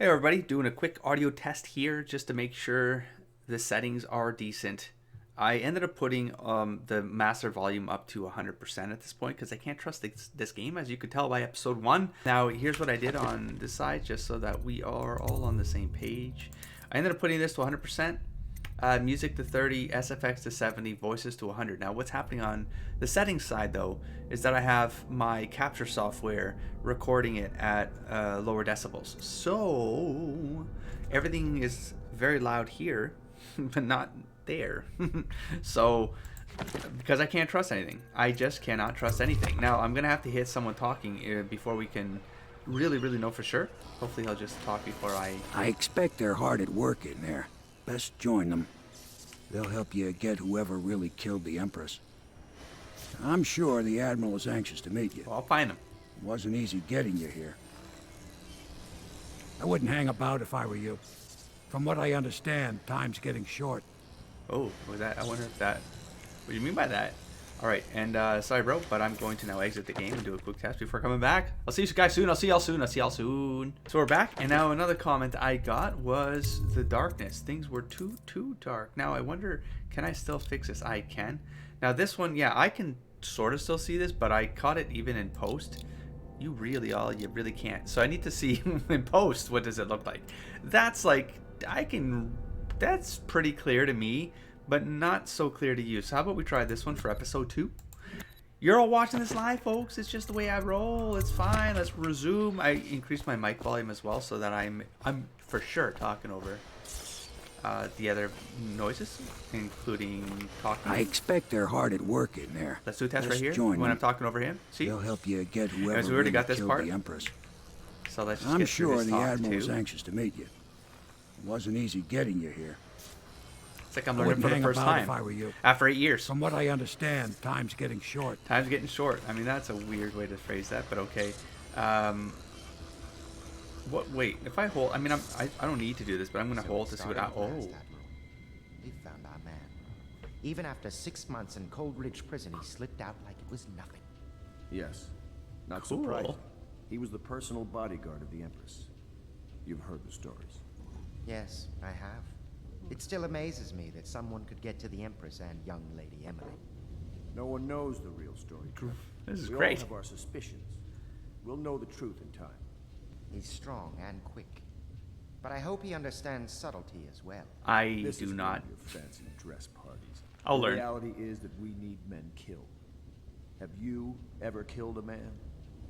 Hey everybody, doing a quick audio test here just to make sure the settings are decent. I ended up putting the master volume up to 100% at this point because I can't trust this game, as you could tell by episode 1. Now here's what I did on this side just so that we are all on the same page. I ended up putting this to 100%. Music to 30, SFX to 70, voices to 100. Now what's happening on the settings side though is that I have my capture software recording it at lower decibels. So everything is very loud here, but not there. So because I can't trust anything. I just cannot trust anything. Now I'm going to have to hit someone talking before we can really know for sure. Hopefully he'll just talk before I expect they're hard at work in there. Best join them. They'll help you get whoever really killed the Empress. I'm sure the Admiral is anxious to meet you. Well, I'll find him. It wasn't easy getting you here. I wouldn't hang about if I were you. From what I understand, time's getting short. Oh, was that? I wonder if that... What do you mean by that? Alright, and sorry bro, but I'm going to now exit the game and do a quick test before coming back. I'll see you guys soon. I'll see y'all soon. So we're back, and now another comment I got was the darkness. Things were too dark. Now I wonder, can I still fix this? I can. Now this one, yeah, I can sort of still see this, but I caught it even in post. You really can't. So I need to see in post, what does it look like? That's like, that's pretty clear to me, but not so clear to you. So how about we try this one for episode 2? You're all watching this live, folks. It's just the way I roll. It's fine. Let's resume. I increased my mic volume as well so that I'm for sure talking over the other noises, including talking. I expect they're hard at work in there. Let's do a test Best right here join when them. I'm talking over him. See? They'll help you get whoever Guys, we already really got this killed part. the Empress. So let's just I'm get through sure this the talk Admiral is too. anxious to meet you. It wasn't easy getting you here. It's like I'm I learning wouldn't for the hang first about time if I were you. after 8 years. From what I understand, time's getting short. Time's getting short. I mean, that's a weird way to phrase that, but okay. Wait, if I hold, I mean, I don't need to do this, but I'm going to hold to see what I, oh. We found our man. Even after 6 months in Cold Ridge Prison, he slipped out like it was nothing. Yes. Not Cool. surprising. He was the personal bodyguard of the Empress. You've heard the stories. Yes, I have. It still amazes me that someone could get to the Empress and young Lady Emily. No one knows the real story, Trevor. This is We great. all have our suspicions. We'll know the truth in time. He's strong and quick. But I hope he understands subtlety as well. I This do is not. one of your fancy dress parties. I'll the learn. reality is that we need men killed. Have you ever killed a man?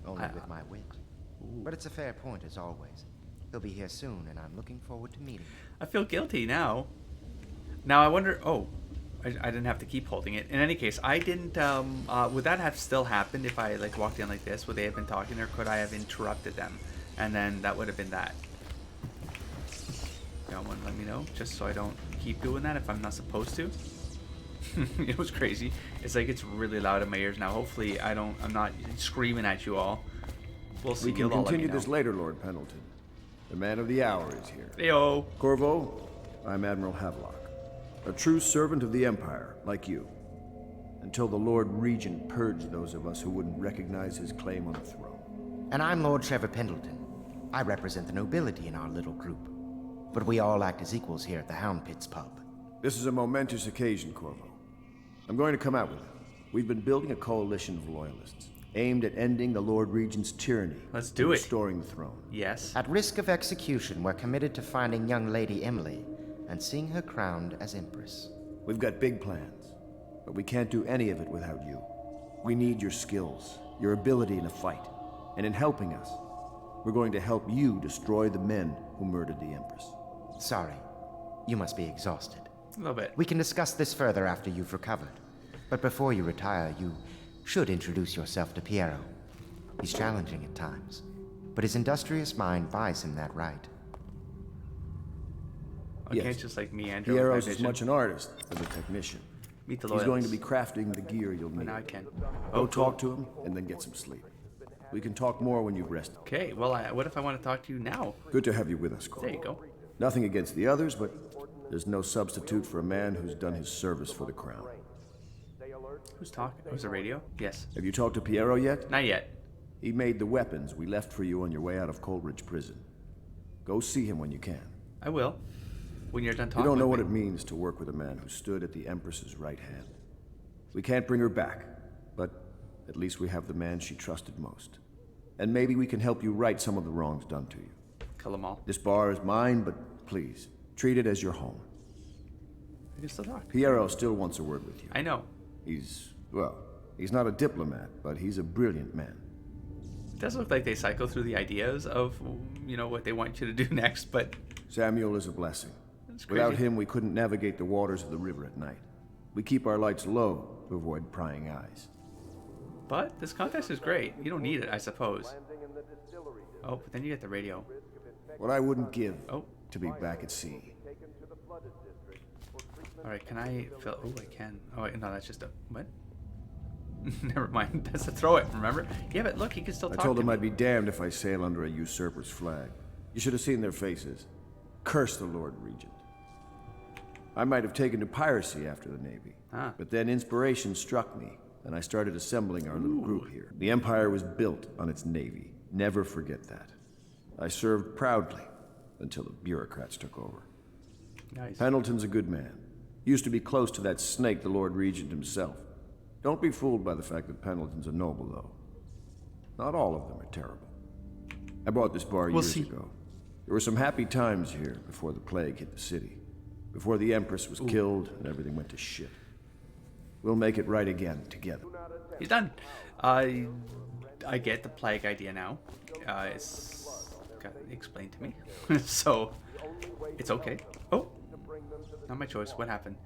Only with my wit. But it's a fair point as always. He'll be here soon, and I'm looking forward to meeting him. I feel guilty now. Now I wonder, oh, I didn't have to keep holding it. In any case, I didn't, would that have still happened if I like walked in like this? Would they have been talking, or could I have interrupted them? And then that would have been that. Y'all want to let me know, just so I don't keep doing that if I'm not supposed to. It was crazy. It's like it's really loud in my ears now. Hopefully I'm not screaming at you all. We'll see. We can You'll all let me continue know. this later, Lord Pendleton. The man of the hour is here. Heyo. Corvo, I'm Admiral Havelock. A true servant of the Empire, like you. Until the Lord Regent purged those of us who wouldn't recognize his claim on the throne. And I'm Lord Trevor Pendleton. I represent the nobility in our little group. But we all act as equals here at the Hound Pits pub. This is a momentous occasion, Corvo. I'm going to come out with it. We've been building a coalition of loyalists, aimed at ending the Lord Regent's tyranny. Let's do and it. Restoring the throne. Yes. At risk of execution, we're committed to finding young Lady Emily and seeing her crowned as Empress. We've got big plans, but we can't do any of it without you. We need your skills, your ability in a fight, and in helping us, we're going to help you destroy the men who murdered the Empress. Sorry, you must be exhausted. A little bit. We can discuss this further after you've recovered. But before you retire, you should introduce yourself to Piero. He's challenging at times, but his industrious mind buys him that right. I Yes. can't just like meander with my Piero's as vision. much an artist as a technician. Meet the He's going to loyalists. be crafting the gear you'll But need. now I can. Go Oh, talk to him and then get some sleep. We can talk more when you've rested. Okay, well, what if I want to talk to you now? Good to have you with us, Corvo. There you go. Nothing against the others, but there's no substitute for a man who's done his service for the crown. Who's talking? Was it radio? Yes. Have you talked to Piero yet? Not yet. He made the weapons we left for you on your way out of Coleridge Prison. Go see him when you can. I will. When you're done talking. You don't know with what me. it means to work with a man who stood at the Empress's right hand. We can't bring her back, but at least we have the man she trusted most. And maybe we can help you right some of the wrongs done to you. Kill them all. This bar is mine, but please, treat it as your home. We can still talk. Piero still wants a word with you. I know. He's not a diplomat, but he's a brilliant man. It does look like they cycle through the ideas of, you know, what they want you to do next, but Samuel is a blessing. it's crazy. Without him, we couldn't navigate the waters of the river at night. We keep our lights low to avoid prying eyes. But this context is great. You don't need it, I suppose. Oh, but then you get the radio. What I wouldn't give Oh. to be back at sea. All right, can I fill? Oh, I can. Oh, wait, no, that's just a what? Never mind. That's to throw it. Remember? Yeah, but look, he can still I talk. told to them me. I'd be damned if I sail under a usurper's flag. You should have seen their faces. Curse the Lord Regent. I might have taken to piracy after the Navy. Ah. But then inspiration struck me, and I started assembling our little group here. The Empire was built on its Navy. Never forget that. I served proudly until the bureaucrats took over. Nice. Pendleton's a good man. Used to be close to that snake, the Lord Regent himself. Don't be fooled by the fact that Pendleton's a noble, though. Not all of them are terrible. I bought this bar years ago. There were some happy times here before the plague hit the city. Before the Empress was killed and everything went to shit. We'll make it right again, together. He's done. I get the plague idea now. It's got explained to me. So, it's okay. Oh, not my choice. What happened?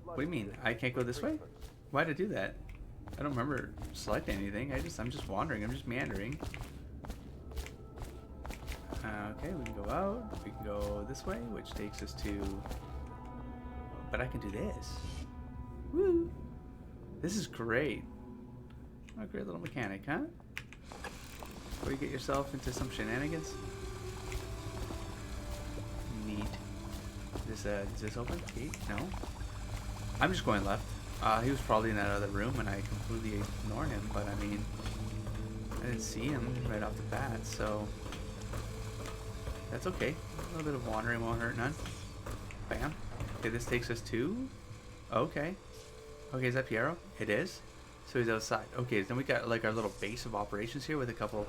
What do you mean? I can't go this way? Why'd I do that? I don't remember selecting anything. I'm just wandering. I'm just meandering. Okay, we can go out. We can go this way, which takes us to... But I can do this. Woo! This is great. What a great little mechanic, huh? Before you get yourself into some shenanigans. Neat. Is this open? Gate? No. I'm just going left. He was probably in that other room and I completely ignored him, but I mean, I didn't see him right off the bat, so that's okay. A little bit of wandering won't hurt none. Bam. Okay, this takes us to... Okay. Okay, is that Piero? It is. So he's outside. Okay, then we got like our little base of operations here with a couple...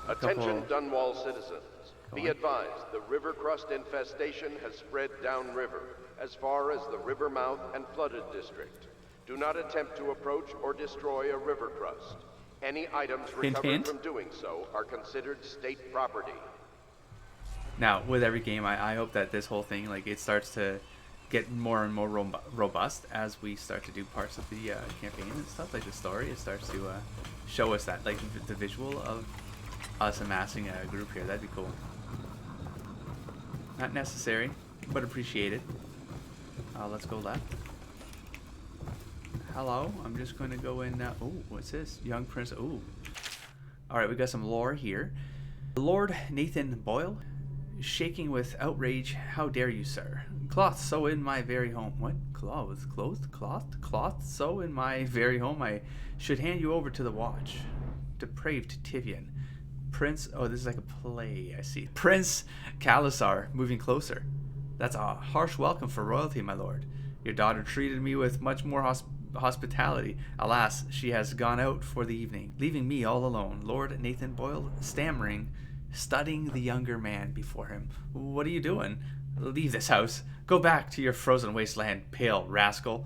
Attention Dunwall citizens. Be advised, the river crust infestation has spread downriver, as far as the river mouth and flooded district. Do not attempt to approach or destroy a river crust. Any items recovered hint. from doing so are considered state property. Now, with every game, I hope that this whole thing, like, it starts to get more and more robust as we start to do parts of the campaign and stuff, like the story. It starts to show us that, like, the visual of us amassing a group here. That'd be cool. Not necessary, but appreciated. Let's go left. Hello, I'm just going to go in. Oh, what's this? Young Prince. Oh. Alright, we got some lore here. Lord Nathan Boyle, shaking with outrage. How dare you, sir? Cloth so in my very home. What? Clothes? Clothed? Cloth? Cloth so in my very home. I should hand you over to the watch. Depraved Tivian. Prince, oh, this is like a play, I see. Prince Kalasar, moving closer. That's a harsh welcome for royalty, my lord. Your daughter treated me with much more hospitality. Alas, she has gone out for the evening, leaving me all alone. Lord Nathan Boyle, stammering, studying the younger man before him. What are you doing? Leave this house. Go back to your frozen wasteland, pale rascal.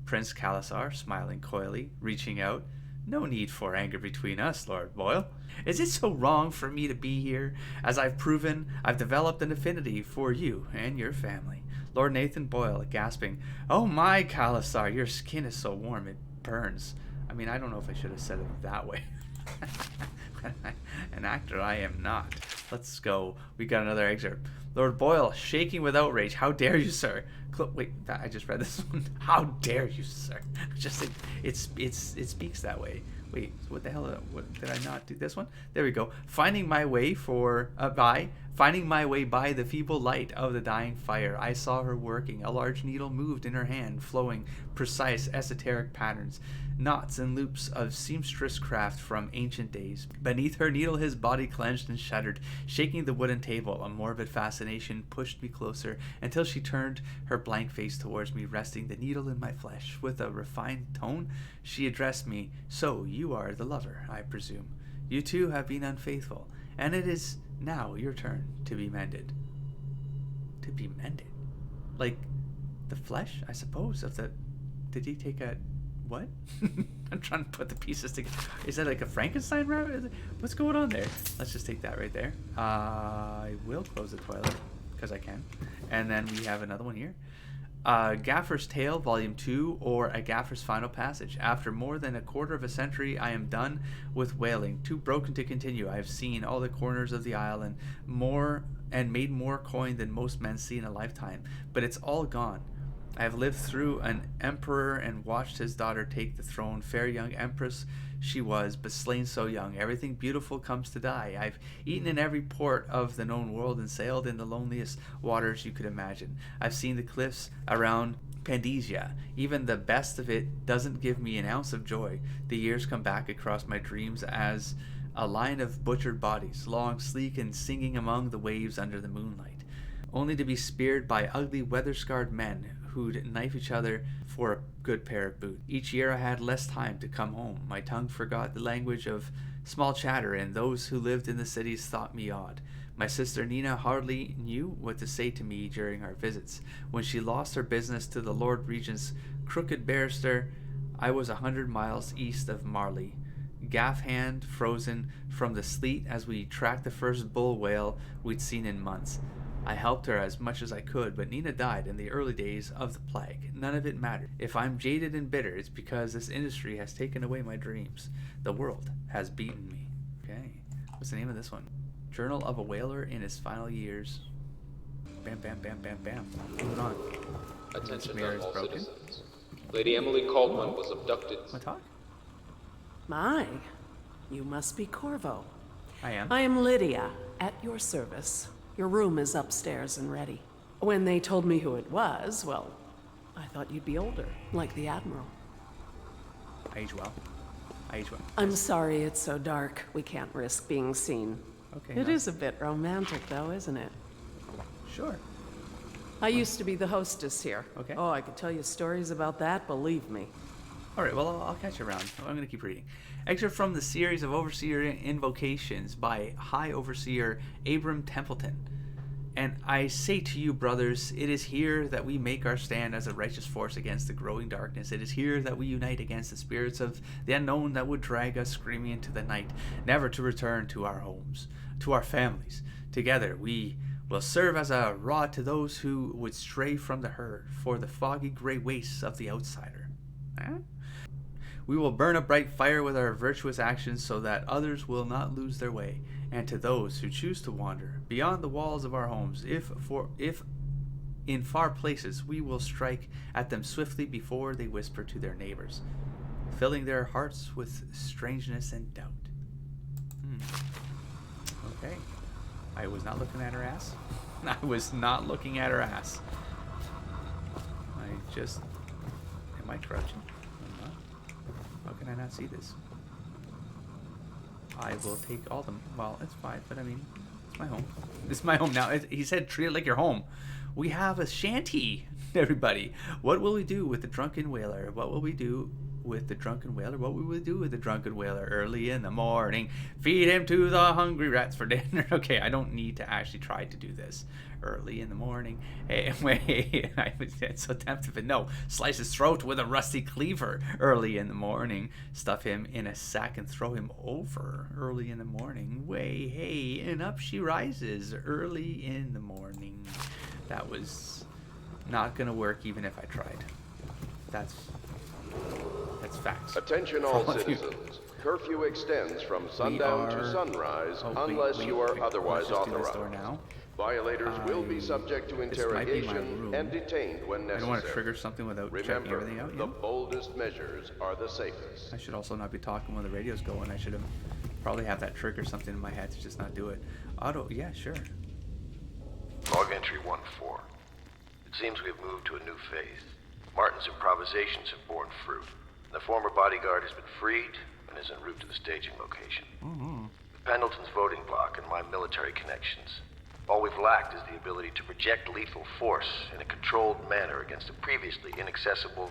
Prince Kalasar, smiling coyly, reaching out. No need for anger between us, Lord Boyle. Is it so wrong for me to be here? As I've proven, I've developed an affinity for you and your family. Lord Nathan Boyle, gasping, Oh my, Kalasar, your skin is so warm, it burns. I mean, I don't know if I should have said it that way. An actor I am not. Let's go. We got another excerpt. Lord Boyle, shaking with outrage. How dare you, sir? Wait, I just read this one. How dare you, sir? Just it speaks that way. Wait, what the hell? What did I not do? This one? There we go. Finding my way Finding my way by the feeble light of the dying fire, I saw her working. A large needle moved in her hand, flowing precise esoteric patterns, knots and loops of seamstress craft from ancient days. Beneath her needle his body clenched and shuddered, shaking the wooden table. A morbid fascination pushed me closer until she turned her blank face towards me, resting the needle in my flesh. With a refined tone, she addressed me. "So, you are the lover, I presume. You too have been unfaithful, and it is now your turn to be mended." To be mended? Like the flesh, I suppose, of the... Did he take a... What? I'm trying to put the pieces together. Is that like a Frankenstein rabbit? What's going on there? Let's just take that right there. I will close the toilet, because I can. And then we have another one here. Gaffer's Tale, Volume 2, or A Gaffer's Final Passage. After more than a quarter of a century, I am done with whaling. Too broken to continue. I have seen all the corners of the isle and made more coin than most men see in a lifetime. But it's all gone. I have lived through an emperor and watched his daughter take the throne. Fair young empress she was, but slain so young. Everything beautiful comes to die. I've eaten in every port of the known world and sailed in the loneliest waters you could imagine. I've seen the cliffs around Pandesia. Even the best of it doesn't give me an ounce of joy. The years come back across my dreams as a line of butchered bodies, long, sleek, and singing among the waves under the moonlight, only to be speared by ugly, weather-scarred men who'd knife each other for a good pair of boots. Each year I had less time to come home. My tongue forgot the language of small chatter, and those who lived in the cities thought me odd. My sister Nina hardly knew what to say to me during our visits. When she lost her business to the Lord Regent's crooked barrister, I was 100 miles east of Marley, gaff hand frozen from the sleet as we tracked the first bull whale we'd seen in months. I helped her as much as I could, but Nina died in the early days of the plague. None of it mattered. If I'm jaded and bitter, it's because this industry has taken away my dreams. The world has beaten me. Okay, what's the name of this one? Journal of a Whaler in His Final Years. Bam, bam, bam, bam, bam. Moving on. Attention mirror is all broken. citizens. Lady Emily Caldwell was abducted. Want to talk? My, you must be Corvo. I am. I am Lydia, at your service. Your room is upstairs and ready. When they told me who it was, well, I thought you'd be older, like the Admiral. I age well. I age well. I'm sorry it's so dark. We can't risk being seen. Okay. It no. is a bit romantic, though, isn't it? Sure. I used to be the hostess here. Okay. Oh, I could tell you stories about that, believe me. All right, well, I'll catch you around. I'm going to keep reading. Excerpt from the series of Overseer Invocations by High Overseer Abram Templeton. And I say to you, brothers, it is here that we make our stand as a righteous force against the growing darkness. It is here that we unite against the spirits of the unknown that would drag us screaming into the night, never to return to our homes, to our families. Together we will serve as a rod to those who would stray from the herd, for the foggy gray wastes of the outsider. We will burn a bright fire with our virtuous actions so that others will not lose their way. And to those who choose to wander beyond the walls of our homes, if in far places, we will strike at them swiftly before they whisper to their neighbors, filling their hearts with strangeness and doubt. Okay. I was not looking at her ass. I was not looking at her ass. Am I crouching? I'm not. How can I not see this? I will take all them. Well, it's fine, but I mean, it's my home. It's my home now. He said, treat it like your home. We have a shanty, everybody. What will we do with the drunken whaler? What will we do with the drunken whaler? What will we do with the drunken whaler early in the morning? Feed him to the hungry rats for dinner. Okay, I don't need to actually try to do this. Early in the morning. Hey, wait, I was so tempted, but no. Slice his throat with a rusty cleaver early in the morning. Stuff him in a sack and throw him over early in the morning. Way, hey, and up she rises early in the morning. That was not gonna work even if I tried. That's facts. Attention all citizens. Curfew extends from sundown to sunrise unless you are otherwise authorized. Now. Violators will be subject to interrogation and detained when necessary. I don't want to trigger something without checking everything out. The boldest measures are the safest. I should also not be talking when the radio's going. I should have probably have that trigger something in my head to just not do it. Auto, yeah, sure. Log entry 1-4. It seems we've moved to a new phase. Martin's improvisations have borne fruit. The former bodyguard has been freed and is en route to the staging location. With Pendleton's voting block and my military connections, all we've lacked is the ability to project lethal force in a controlled manner against a previously inaccessible...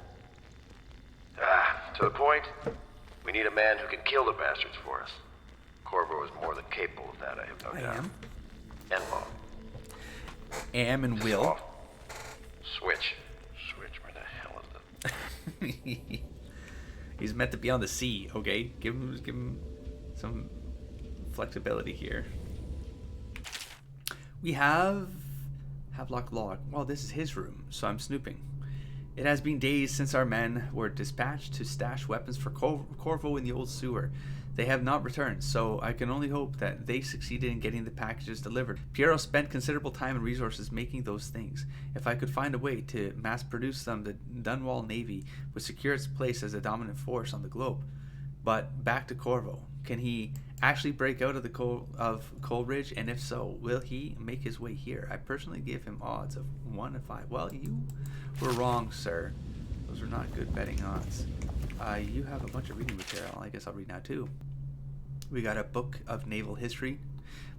to the point, we need a man who can kill the bastards for us. Corvo is more than capable of that, I have no doubt. am. And Long. Am and will. Off. Switch. Switch, where the hell is the... He's meant to be on the sea, okay? Give him some flexibility here. We have Havelock Log. Well, this is his room, so I'm snooping. It has been days since our men were dispatched to stash weapons for Corvo in the old sewer. They have not returned, so I can only hope that they succeeded in getting the packages delivered. Piero spent considerable time and resources making those things. If I could find a way to mass produce them, the Dunwall Navy would secure its place as a dominant force on the globe. But back to Corvo. Can he actually break out of the Coleridge? And if so, will he make his way here? I personally give him odds of 1 in 5. Well, you were wrong, sir. Those are not good betting odds. You have a bunch of reading material. I guess I'll read now too. We got a book of naval history.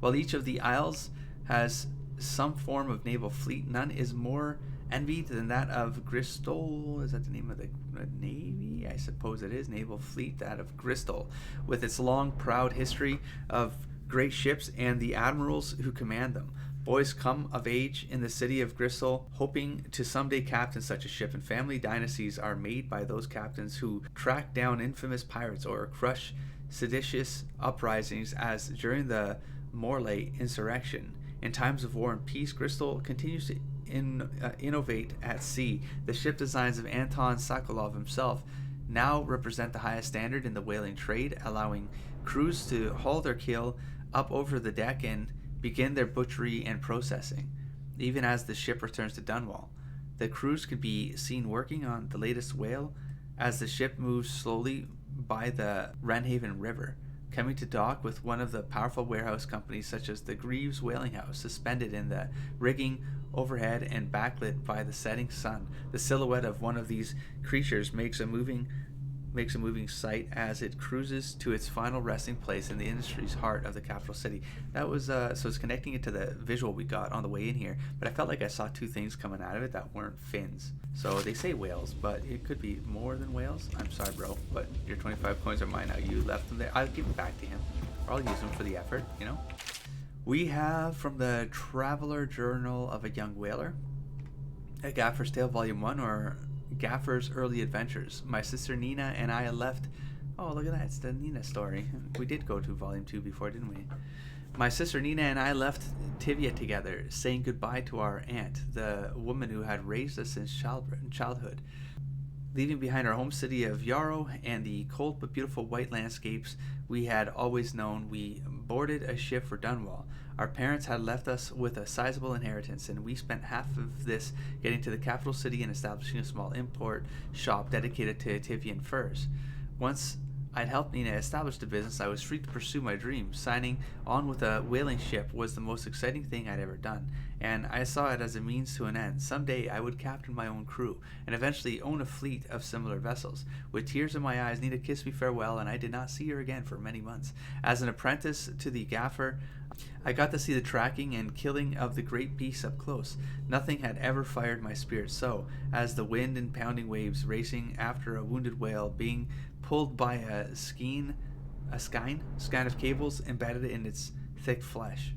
While each of the isles has some form of naval fleet, none is more envied than that of Gristol. Is that the name of the navy? I suppose it is. Naval fleet, that of Gristol, with its long, proud history of great ships and the admirals who command them. Boys come of age in the city of Gristol, hoping to someday captain such a ship, and family dynasties are made by those captains who track down infamous pirates or crush seditious uprisings, as during the Morley insurrection. In times of war and peace, Gristol continues to innovate at sea. The ship designs of Anton Sokolov himself now represent the highest standard in the whaling trade, allowing crews to haul their keel up over the deck and begin their butchery and processing. Even as the ship returns to Dunwall, the crews could be seen working on the latest whale as the ship moves slowly by the Wrenhaven River, coming to dock with one of the powerful warehouse companies such as the Greaves Whaling House, suspended in the rigging overhead and backlit by the setting sun. The silhouette of one of these creatures makes a moving sight as it cruises to its final resting place in the industry's heart of the capital city. That was so it's connecting it to the visual we got on the way in here, but I felt like I saw two things coming out of it that weren't fins. So they say whales, but it could be more than whales. I'm sorry, bro, but your 25 coins are mine now. You left them there. I'll give them back to him, or I'll use them for the effort, you know. We have from the Traveler Journal of a Young Whaler, A Gaffer's Tale Volume 1, or Gaffer's Early Adventures. My sister Nina and I left... Oh, look at that. It's the Nina story. We did go to Volume 2 before, didn't we? My sister Nina and I left Tivia together, saying goodbye to our aunt, the woman who had raised us since childhood. Leaving behind our home city of Yarrow and the cold but beautiful white landscapes we had always known, we boarded a ship for Dunwall. Our parents had left us with a sizable inheritance, and we spent half of this getting to the capital city and establishing a small import shop dedicated to Tivian furs. Once I'd helped Nina establish the business, I was free to pursue my dream. Signing on with a whaling ship was the most exciting thing I'd ever done, and I saw it as a means to an end. Someday I would captain my own crew, and eventually own a fleet of similar vessels. With tears in my eyes, Nina kissed me farewell, and I did not see her again for many months. As an apprentice to the gaffer, I got to see the tracking and killing of the great beasts up close. Nothing had ever fired my spirit so, as the wind and pounding waves racing after a wounded whale being pulled by a skein of cables embedded in its thick flesh.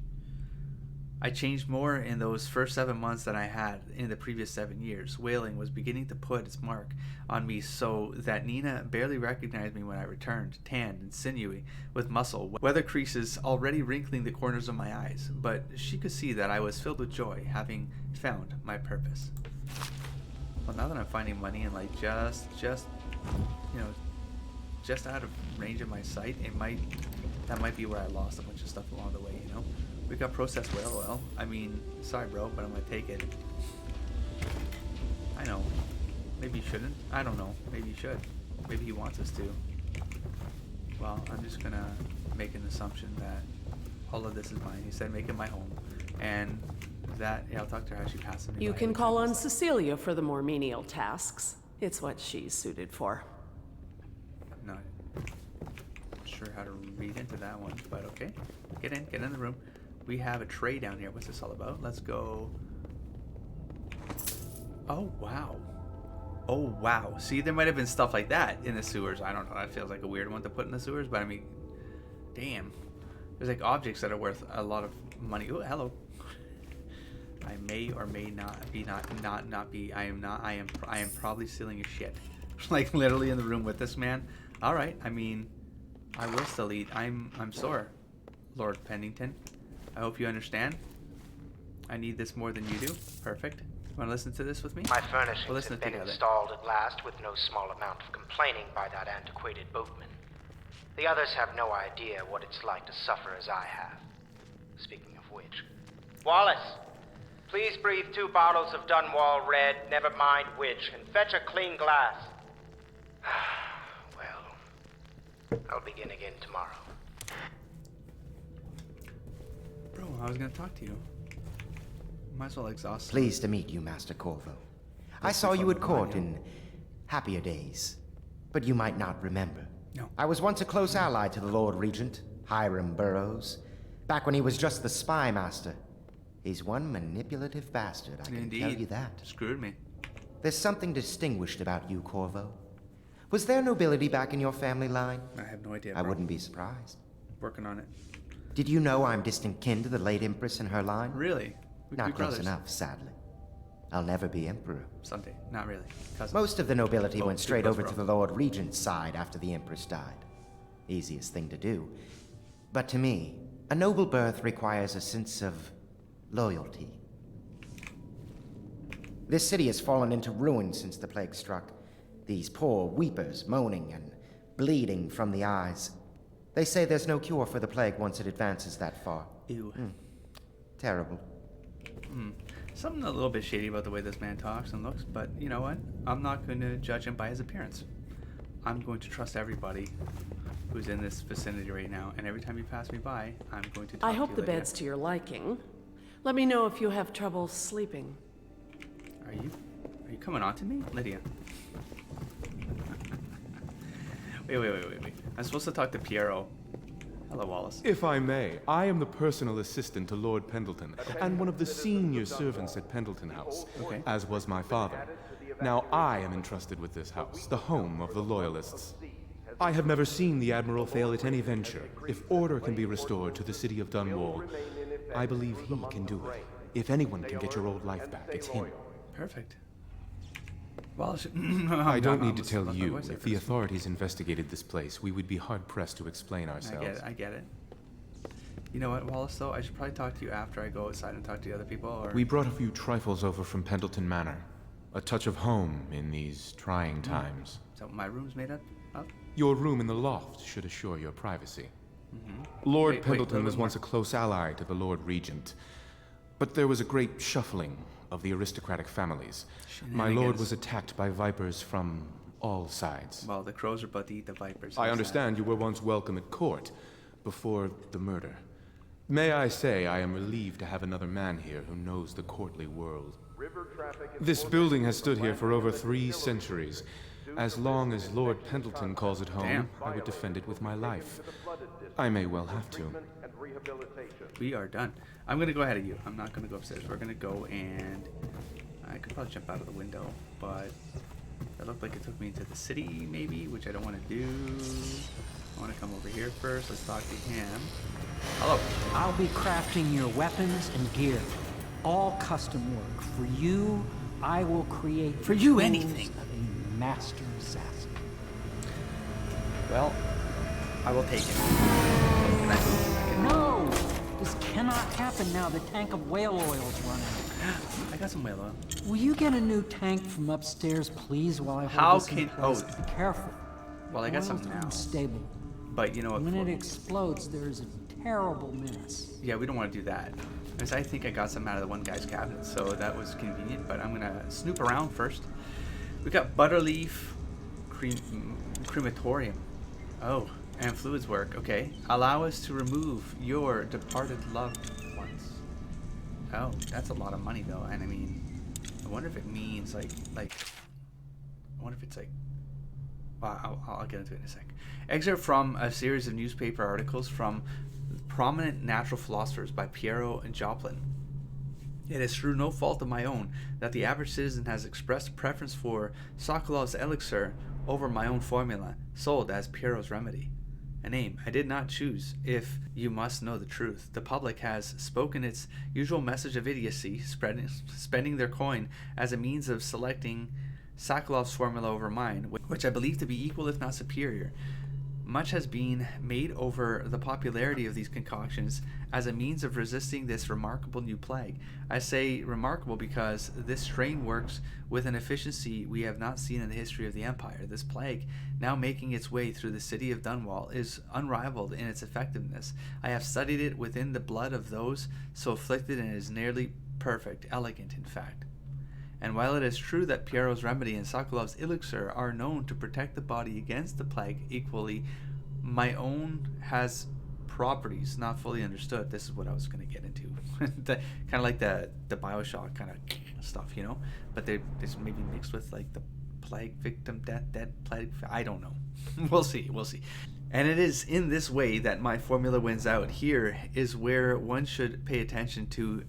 I changed more in those first 7 months than I had in the previous 7 years. Whaling was beginning to put its mark on me so that Nina barely recognized me when I returned, tanned and sinewy, with muscle, weather creases already wrinkling the corners of my eyes. But she could see that I was filled with joy, having found my purpose. Well, now that I'm finding money and like just out of range of my sight, that might be where I lost a bunch of stuff along the way, you know? We got processed whale oil. I mean, sorry bro, but I'm gonna take it. I know. Maybe you shouldn't. I don't know. Maybe you should. Maybe he wants us to. Well, I'm just gonna make an assumption that all of this is mine. He said make it my home. And that. Yeah, I'll talk to her as she passes me. You by can every call time. on Cecilia for the more menial tasks. It's what she's suited for. Not sure how to read into that one, but okay. Get in the room. We have a tray down here. What's this all about? Let's go. Oh, wow. Oh, wow. See, there might have been stuff like that in the sewers. I don't know. That feels like a weird one to put in the sewers, but I mean, damn. There's like objects that are worth a lot of money. Oh, hello. I may or may not be not be. I am probably stealing your shit. Like literally in the room with this man. All right. I mean, I will still eat. I'm sore, Lord Pennington. I hope you understand. I need this more than you do. Perfect. Want to listen to this with me? My furnishings We'll listen have been together. installed at last with no small amount of complaining by that antiquated boatman. The others have no idea what it's like to suffer as I have. Speaking of which... Wallace! Please breathe 2 bottles of Dunwall Red, never mind which, and fetch a clean glass. Well, I'll begin again tomorrow. Bro, I was gonna talk to you. Might as well exhaust. Pleased to meet you, Master Corvo. I That's saw the you fun at of court mine, in happier days, but you might not remember. No. I was once a close ally to the Lord Regent, Hiram Burroughs, back when he was just the spy master. He's one manipulative bastard, I can Indeed. tell you that. Screwed me. There's something distinguished about you, Corvo. Was there nobility back in your family line? I have no idea. I Bro. wouldn't be surprised. Working on it. Did you know I'm distant kin to the late Empress and her line? Really? We could Not be close brothers. enough, sadly. I'll never be emperor. Someday. Not really. Cousins. Most of the nobility Oh, went too straight close, over bro. to the Lord Regent's side after the Empress died. Easiest thing to do. But to me, a noble birth requires a sense of loyalty. This city has fallen into ruin since the plague struck. These poor weepers moaning and bleeding from the eyes. They say there's no cure for the plague once it advances that far. Ew. Terrible. Something a little bit shady about the way this man talks and looks, but you know what? I'm not going to judge him by his appearance. I'm going to trust everybody who's in this vicinity right now, and every time you pass me by, I'm going to talk I to hope you the later. bed's to your liking. Let me know if you have trouble sleeping. Are you coming on to me? Lydia. Wait. I'm supposed to talk to Piero. Hello, Wallace. If I may, I am the personal assistant to Lord Pendleton, and one of the senior servants at Pendleton House, Okay. as was my father. Now I am entrusted with this house, the home of the Loyalists. I have never seen the Admiral fail at any venture. If order can be restored to the city of Dunwall, I believe he can do it. If anyone can get your old life back, it's him. Perfect. Wallace. I don't need to tell you, if the authorities investigated this place, we would be hard-pressed to explain ourselves. I get it. You know what, Wallace, though? I should probably talk to you after I go outside and talk to the other people, or... We brought a few trifles over from Pendleton Manor. A touch of home in these trying times. So my room's made up? Your room in the loft should assure your privacy. Lord Wait, Pendleton wait, was wait, once a close ally to the Lord Regent. But there was a great shuffling of the aristocratic families. My lord Shenanigans. was attacked by vipers from all sides. Well, the crows are about to eat the vipers. I understand you were once welcome at court before the murder. May I say I am relieved to have another man here who knows the courtly world. This building has stood here for over 3 centuries. As long as Lord Pendleton calls it home, Damn. I would defend it with my life. I may well have to. We are done. I'm going to go ahead of you. I'm not going to go upstairs. We're going to go and... I could probably jump out of the window, but... That looked like it took me into the city, maybe, which I don't want to do. I want to come over here first. Let's talk to him. Hello. I'll be crafting your weapons and gear. All custom work. For you, I will create... For you, tools anything. of a master assassin. Well, I will take it. Can I move? I can move. No! This cannot happen now. The tank of whale oil's run out. I got some whale oil. Will you get a new tank from upstairs, please, while I hold How this in can- place? oh. Be careful. Well, I got some Oil's now. unstable. But you know what? When it explodes, there is a terrible mess. Yeah, we don't want to do that. Because I think I got some out of the one guy's cabinet, so that was convenient. But I'm gonna snoop around first. We got butterleaf crematorium. Oh, and fluids work. Okay. Allow us to remove your departed loved ones. Oh, that's a lot of money though. And I mean, I wonder if it means like I wonder if it's like. Well, I'll get into it in a sec. Excerpt from a series of newspaper articles from prominent natural philosophers by Piero and Joplin. It is through no fault of my own that the average citizen has expressed a preference for Sokolov's elixir over my own formula, sold as Piero's remedy. A name I did not choose, if you must know the truth. The public has spoken its usual message of idiocy, spending their coin as a means of selecting Sokolov's formula over mine, which I believe to be equal if not superior. Much has been made over the popularity of these concoctions as a means of resisting this remarkable new plague. I say remarkable because this strain works with an efficiency we have not seen in the history of the Empire. This plague, now making its way through the city of Dunwall, is unrivaled in its effectiveness. I have studied it within the blood of those so afflicted, and it is nearly perfect, elegant in fact. And while it is true that Piero's remedy and Sokolov's elixir are known to protect the body against the plague equally, my own has properties not fully understood. This is what I was going to get into. Kind of like the Bioshock kind of stuff, you know? But they're maybe mixed with like the plague victim, death, plague. I don't know. We'll see. And it is in this way that my formula wins out. Here is where one should pay attention to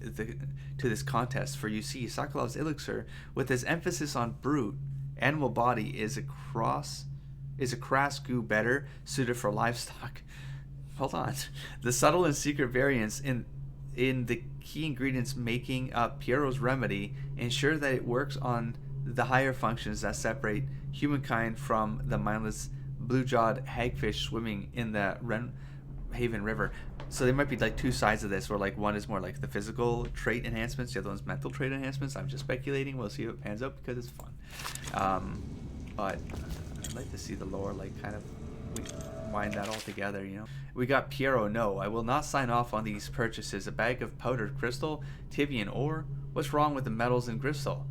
this contest. For you see, Sokolov's elixir, with its emphasis on brute animal body, is a crass goo better suited for livestock. Hold on. The subtle and secret variants in the key ingredients making up Piero's remedy ensure that it works on the higher functions that separate humankind from the mindless blue-jawed hagfish swimming in the Haven River. So there might be like two sides of this, where like one is more like the physical trait enhancements, the other one's mental trait enhancements. I'm just speculating. We'll see how it pans out because it's fun. But I'd like to see the lore like kind of wind that all together, you know. We got Piero. No, I will not sign off on these purchases. A bag of powdered crystal, Tivian ore. What's wrong with the metals in crystal?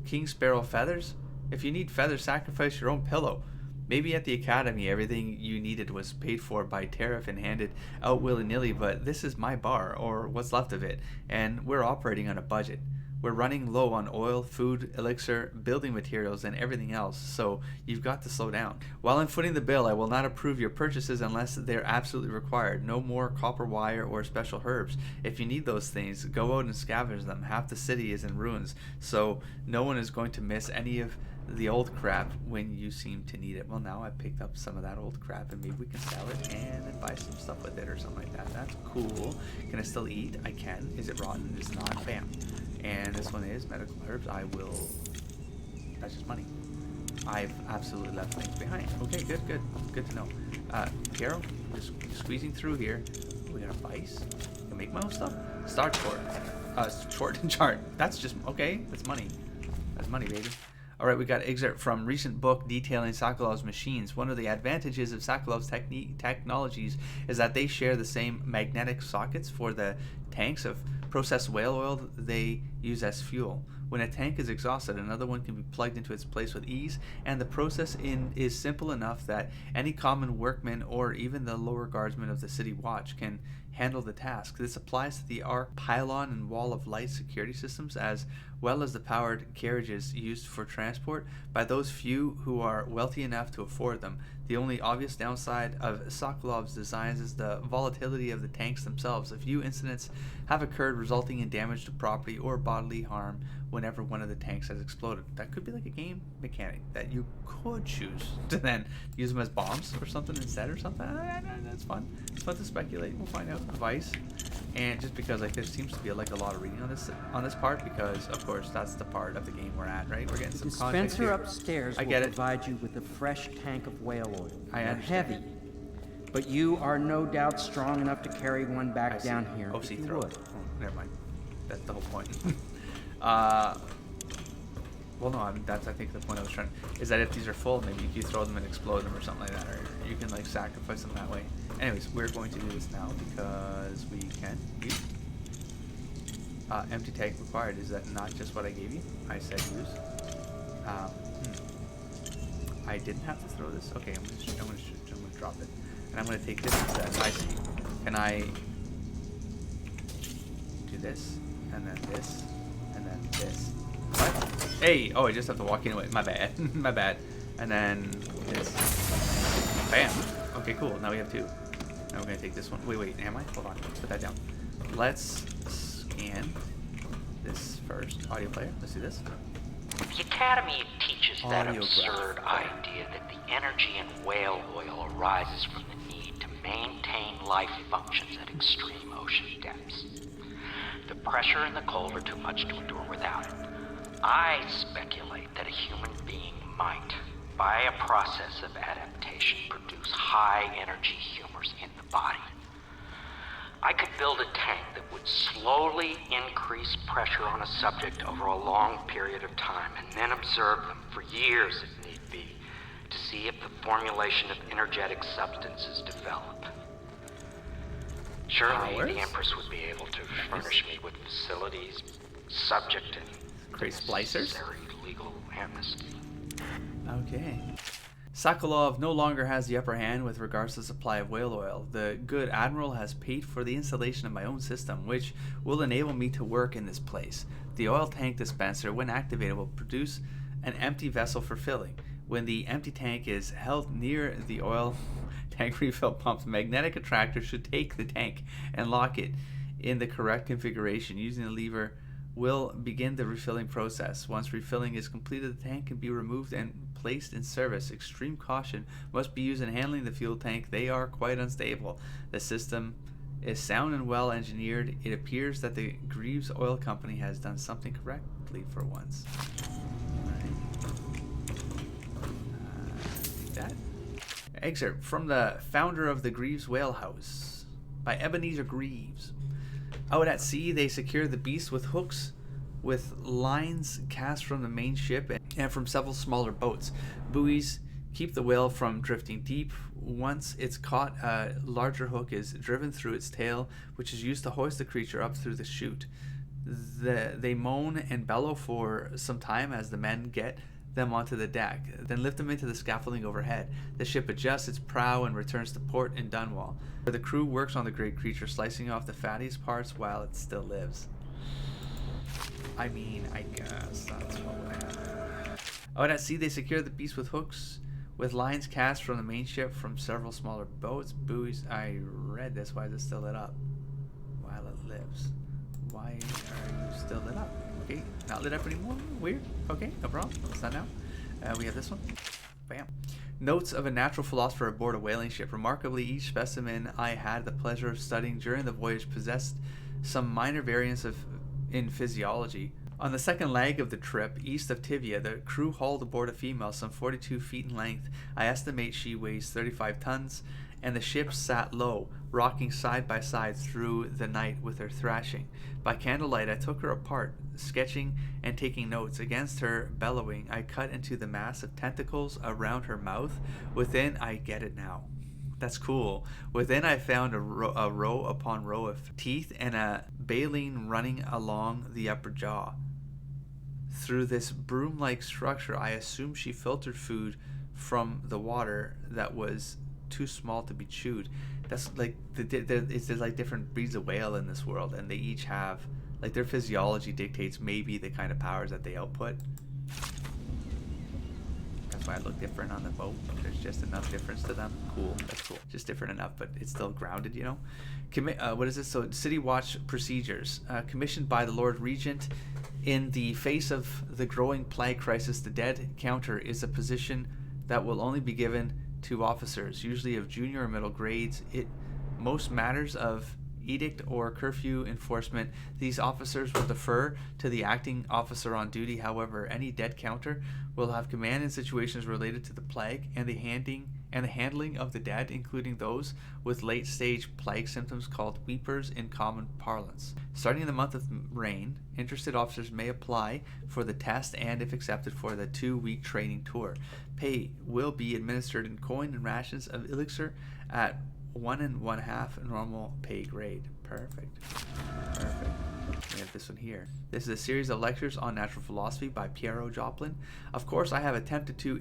King Sparrow feathers? If you need feathers, sacrifice your own pillow. Maybe at the academy everything you needed was paid for by tariff and handed out willy-nilly, but this is my bar, or what's left of it, and we're operating on a budget. We're running low on oil, food, elixir, building materials, and everything else, so you've got to slow down. While I'm footing the bill, I will not approve your purchases unless they're absolutely required. No more copper wire or special herbs. If you need those things, go out and scavenge them. Half the city is in ruins, so no one is going to miss any of the old crap when you seem to need it. Well, now I picked up some of that old crap, and maybe we can sell it and then buy some stuff with it or something like that. That's cool. Can I still eat? I can. Is it rotten? It's not. Bam. And this one is medical herbs. I will. That's just money. I've absolutely left things behind. Okay, good to know. Piero, just squeezing through here. We got a vice. I can make my own stuff. Start short and chart. That's just okay. That's money. That's money, baby. All right, we got an excerpt from recent book detailing Sokolov's machines. One of the advantages of Sokolov's technologies is that they share the same magnetic sockets for the tanks of processed whale oil they use as fuel. When a tank is exhausted, another one can be plugged into its place with ease, and the process is simple enough that any common workman or even the lower guardsmen of the city watch can handle the task. This applies to the arc, pylon, and wall of light security systems, as well as the powered carriages used for transport by those few who are wealthy enough to afford them. The only obvious downside of Sokolov's designs is the volatility of the tanks themselves. A few incidents have occurred resulting in damage to property or bodily harm whenever one of the tanks has exploded. That could be like a game mechanic that you could choose to then use them as bombs or something instead or something. That's fun. It's fun to speculate. We'll find out. Advice. And just because like there seems to be like a lot of reading on this part, because of course that's the part of the game we're at, right? We're getting some context here. The dispenser upstairs will provide you with a fresh tank of whale oil. They're heavy, but you are no doubt strong enough to carry one back down here. Oh, see, throw. Oh, never mind. That's the whole point. Well, no, that's I think the point I was trying is that if these are full, maybe you can throw them and explode them or something like that, or you can like sacrifice them that way. Anyways, we're going to do this now because we can. Empty tank required. Is that not just what I gave you? I said use. I didn't have to throw this. Okay, I'm gonna drop it, and I'm gonna take this instead. I see. Can I do this? and then this, and then this. What? Hey! Oh, I just have to walk in away. My bad. My bad. And then this. Bam! Okay, cool. Now we have two. Now we're gonna take this one. Wait, am I? Hold on. Let's put that down. Let's scan this first. Audio player. Let's do this. The Academy teaches that Audiograph. absurd idea that the energy in whale oil arises from the need to maintain life functions at extreme ocean depths. The pressure and the cold are too much to endure without it. I speculate that a human being might, by a process of adaptation, produce high-energy humors in the body. I could build a tank that would slowly increase pressure on a subject over a long period of time and then observe them for years if need be to see if the formulation of energetic substances develop. Surely the Empress would be able to furnish me with facilities subject and Create splicers? necessary legal amnesty. Okay. Sokolov no longer has the upper hand with regards to the supply of whale oil. The good admiral has paid for the installation of my own system, which will enable me to work in this place. The oil tank dispenser, when activated, will produce an empty vessel for filling. When the empty tank is held near the oil tank refill pump, the magnetic attractor should take the tank and lock it in the correct configuration. Using the lever will begin the refilling process. Once refilling is completed, the tank can be removed and placed in service. Extreme caution must be used in handling the fuel tank. They are quite unstable. The system is sound and well engineered. It appears that the Greaves Oil Company has done something correctly for once. That excerpt from the founder of the Greaves Whale House by Ebenezer Greaves. Out at sea, they secure the beast with hooks with lines cast from the main ship and from several smaller boats. Buoys keep the whale from drifting deep. Once it's caught, a larger hook is driven through its tail, which is used to hoist the creature up through the chute. They moan and bellow for some time as the men get them onto the deck, then lift them into the scaffolding overhead. The ship adjusts its prow and returns to port in Dunwall, where the crew works on the great creature, slicing off the fattiest parts while it still lives. I mean, I guess that's what would happen. Out at sea, they secure the beast with hooks with lines cast from the main ship from several smaller boats. Buoys. I read this. Why is it still lit up? While it lives. Why are you still lit up? Okay, not lit up anymore. Weird. Okay, no problem. It's not now. We have this one. Bam. Notes of a natural philosopher aboard a whaling ship. Remarkably, each specimen I had the pleasure of studying during the voyage possessed some minor variance in physiology. On the second leg of the trip, east of Tivia, the crew hauled aboard a female some 42 feet in length. I estimate she weighs 35 tons, and the ship sat low, rocking side by side through the night with her thrashing. By candlelight, I took her apart, sketching and taking notes. Against her bellowing, I cut into the mass of tentacles around her mouth. Within, I get it now. That's cool. Within, I found a row upon row of teeth and a baleen running along the upper jaw. Through this broom-like structure, I assumed she filtered food from the water that was too small to be chewed. That's like there's like different breeds of whale in this world, and they each have like their physiology dictates maybe the kind of powers that they output. That's why I look different on the boat. There's just enough difference to them. Cool, that's cool. Just different enough, but it's still grounded, you know. What is this? So City Watch procedures commissioned by the Lord Regent. In the face of the growing plague crisis, the dead counter is a position that will only be given to officers, usually of junior or middle grades. Most matters of edict or curfew enforcement, these officers will defer to the acting officer on duty. However, any dead counter will have command in situations related to the plague and the handling of the dead, including those with late-stage plague symptoms called weepers in common parlance. Starting in the month of rain, interested officers may apply for the test and, if accepted, for the 2-week training tour. Pay will be administered in coin and rations of elixir at 1 1/2 normal pay grade. Perfect. We have this one here. This is a series of lectures on natural philosophy by Piero Joplin. Of course, I have attempted to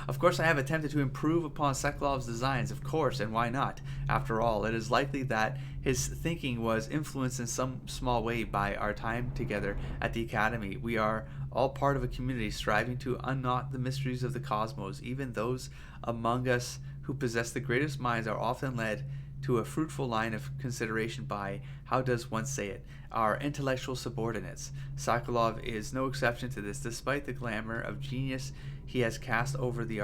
Of course, I have attempted to improve upon Sokoloff's designs, of course, and why not? After all, it is likely that his thinking was influenced in some small way by our time together at the Academy. We are all part of a community striving to unknot the mysteries of the cosmos. Even those among us who possess the greatest minds are often led to a fruitful line of consideration by, how does one say it, our intellectual subordinates. Sokolov is no exception to this, despite the glamour of genius he has cast over the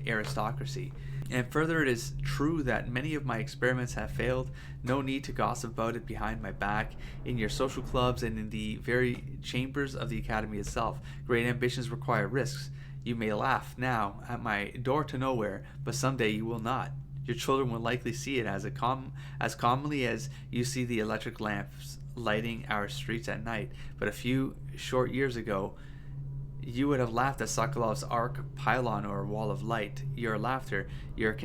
aristocracy. And further, it is true that many of my experiments have failed. No need to gossip about it behind my back, in your social clubs and in the very chambers of the Academy itself. Great ambitions require risks. You may laugh now at my door to nowhere, but someday you will not. Your children will likely see it as commonly as you see the electric lamps lighting our streets at night. But a few short years ago, you would have laughed at Sokolov's arc pylon or wall of light. Your laughter, your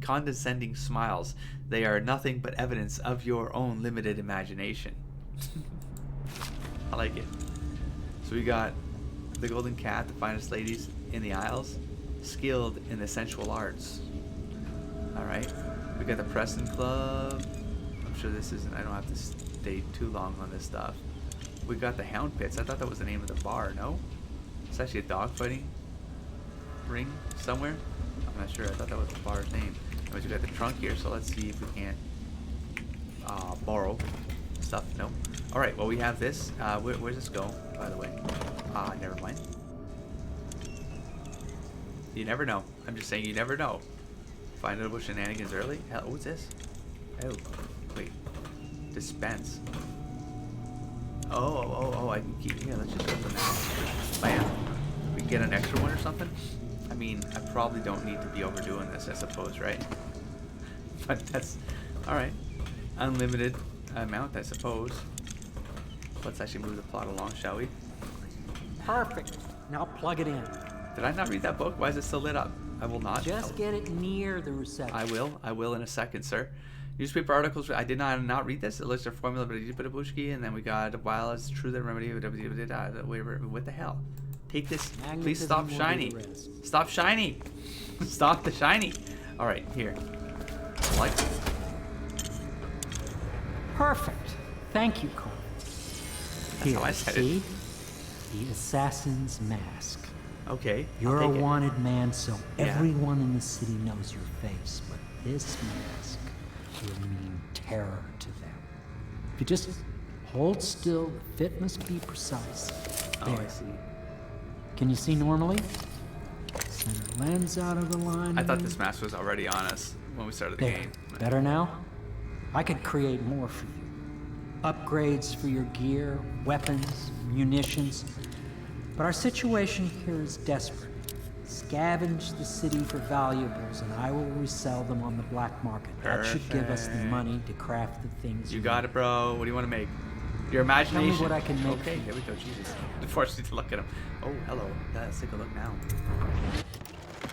condescending smiles, they are nothing but evidence of your own limited imagination. I like it. So we got the Golden Cat, the finest ladies in the Isles, skilled in the sensual arts. Alright, we got the Preston Club. I'm sure this isn't, I don't have to stay too long on this stuff. We got the Hound Pits. I thought that was the name of the bar, no? It's actually a dogfighting ring somewhere. I'm not sure, I thought that was the bar's name. Anyways, we got the trunk here, so let's see if we can't borrow stuff. No? Alright, well we have this. Where's this go, by the way? Never mind. You never know. I'm just saying you never know. Find out about shenanigans early? Hell, what's this? Oh, wait. Dispense. Oh, I can keep here. Let's just open that. Bam. We can get an extra one or something? I mean, I probably don't need to be overdoing this, I suppose, right? But that's... Alright. Unlimited amount, I suppose. Let's actually move the plot along, shall we? Perfect. Now plug it in. Did I not read that book? Why is it still lit up? I will not. Just get it near the reception. I will in a second, sir. Newspaper articles. I did not read this. It lists their formula, but and then we got while it's true that remedy. What the hell? Take this. Please stop shiny. Stop shiny. Stop the shiny. All right, here. Like. Perfect. Thank you, Cole. That's how I said it. The assassin's mask. Okay. You're a wanted man, so everyone in the city knows your face, but this mask will mean terror to them. If you just hold still, the fit must be precise. There. Oh, I see. Can you see normally? Center lens out of the line. I thought this mask was already on us when we started the game. Better now? I could create more for you. Upgrades for your gear, weapons, munitions. But our situation here is desperate. Scavenge the city for valuables, and I will resell them on the black market. That should give us the money to craft the things. You got it, bro. What do you want to make? Your imagination. Tell me what I can make. Okay, here we go. Jesus. Forced me to look at him. Oh, hello. Let's take a look now.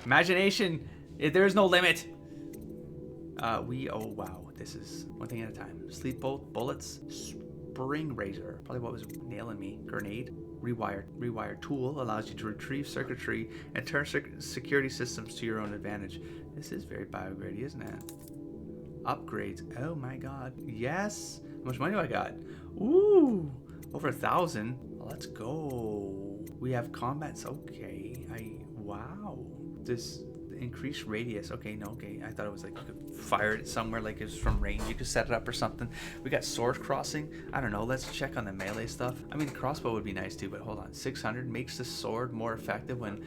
Imagination. There is no limit. Oh wow. This is one thing at a time. Sleep bolt, bullets, spring razor. Probably what was nailing me. Grenade. Rewired tool allows you to retrieve circuitry and turn security systems to your own advantage. This is very biogrady, isn't it? Upgrades. Oh my god. Yes. How much money do I got? Ooh, over 1,000. Let's go. We have combats. Okay. Wow. This increased radius. Okay, no, okay. I thought it was like you could fire it somewhere, like it was from range. You could set it up or something. We got sword crossing. I don't know. Let's check on the melee stuff. I mean, crossbow would be nice too, but hold on. 600 makes the sword more effective when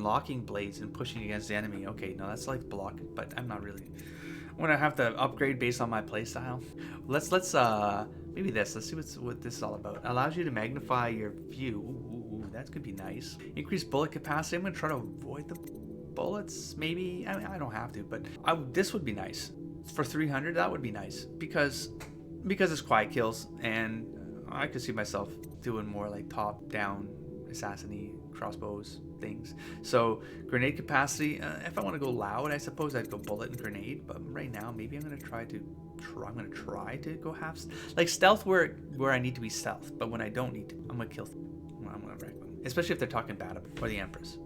locking blades and pushing against the enemy. Okay, no, that's like block, but I'm not really. I'm gonna have to upgrade based on my playstyle. Let's maybe this. Let's see what this is all about. Allows you to magnify your view. Ooh, that could be nice. Increase bullet capacity. I'm gonna try to avoid the bullets, maybe. I mean, I don't have to, but this would be nice. For 300, that would be nice because it's quiet kills, and I could see myself doing more like top-down assassin-y crossbows things. So grenade capacity, if I want to go loud, I suppose I'd go bullet and grenade, but right now maybe I'm going to try to I'm gonna try to go half like stealth where I need to be stealth, but when I don't need to, I'm gonna kill. I'm gonna wreck them, especially if they're talking bad about or the Empress.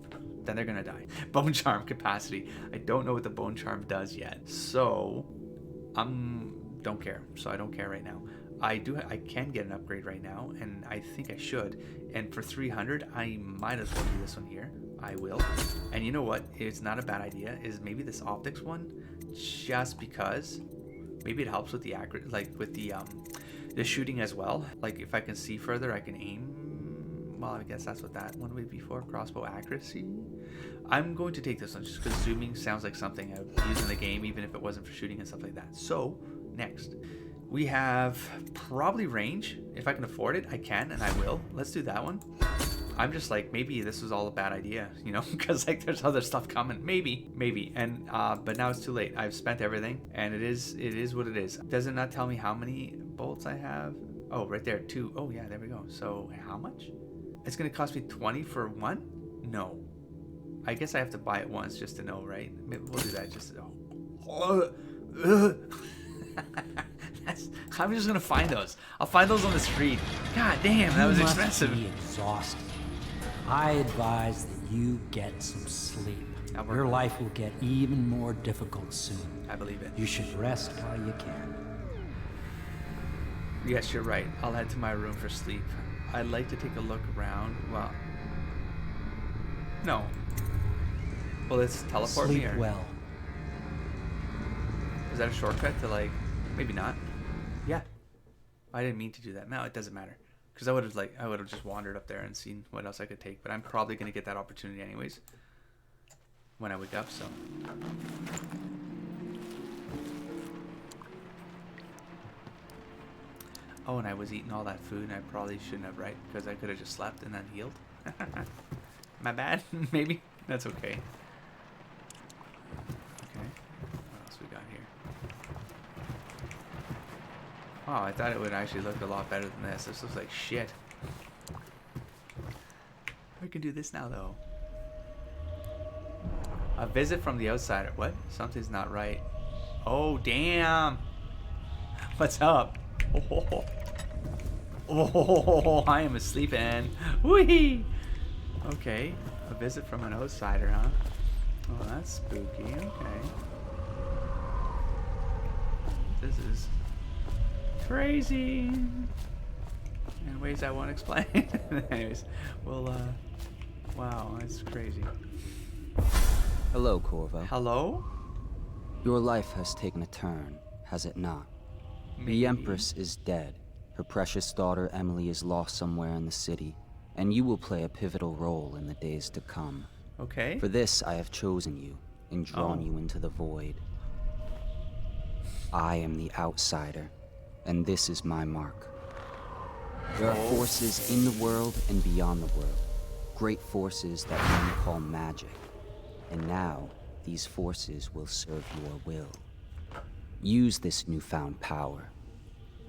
Then they're gonna die. Bone charm capacity. I don't know what the bone charm does yet, so don't care. So I don't care right now. I can get an upgrade right now, and I think I should. And for 300, I might as well do this one here. I will. And you know what? It's not a bad idea. Is maybe this optics one, just because maybe it helps with the accurate, like with the shooting as well. Like if I can see further, I can aim. Well, I guess that's what that one would be for. Crossbow accuracy. I'm going to take this one just because zooming sounds like something I would use in the game, even if it wasn't for shooting and stuff like that. So next, we have probably range. If I can afford it, I can and I will. Let's do that one. I'm just like, maybe this was all a bad idea, you know, because like there's other stuff coming. Maybe. And but now it's too late. I've spent everything, and it is what it is. Does it not tell me how many bolts I have? Oh, right there, 2. Oh yeah, there we go. So how much? It's gonna cost me 20 for one? No. I guess I have to buy it once just to know, right? Maybe we'll do that just to know. I'm just gonna find those. I'll find those on the street. God damn, that was expensive. You must be exhausted. I advise that you get some sleep. Your life will get even more difficult soon. I believe it. You should rest while you can. Yes, you're right. I'll head to my room for sleep. I'd like to take a look around. Well, no. Will this teleport Sleep me? Or well. Is that a shortcut to like? Maybe not. Yeah. I didn't mean to do that. No, it doesn't matter. Because I would have just wandered up there and seen what else I could take. But I'm probably gonna get that opportunity anyways when I wake up. So. Oh, and I was eating all that food, and I probably shouldn't have, right? Because I could have just slept and then healed. My bad. Maybe that's okay. Okay. What else we got here? Oh, I thought it would actually look a lot better than this. This looks like shit. We can do this now, though. A visit from the outsider. What? Something's not right. Oh, damn. What's up? Oh, I am asleep and wee. Okay, a visit from an outsider, huh? Oh, that's spooky. Okay, this is crazy in ways I won't explain. Anyways, well, wow, that's crazy. Hello, Corvo. Hello? Your life has taken a turn, has it not? Maybe. The Empress is dead. Her precious daughter Emily is lost somewhere in the city, and you will play a pivotal role in the days to come. Okay. For this, I have chosen you and drawn you into the void. I am the outsider, and this is my mark. There are forces in the world and beyond the world, great forces that men call magic. And now, these forces will serve your will. Use this newfound power.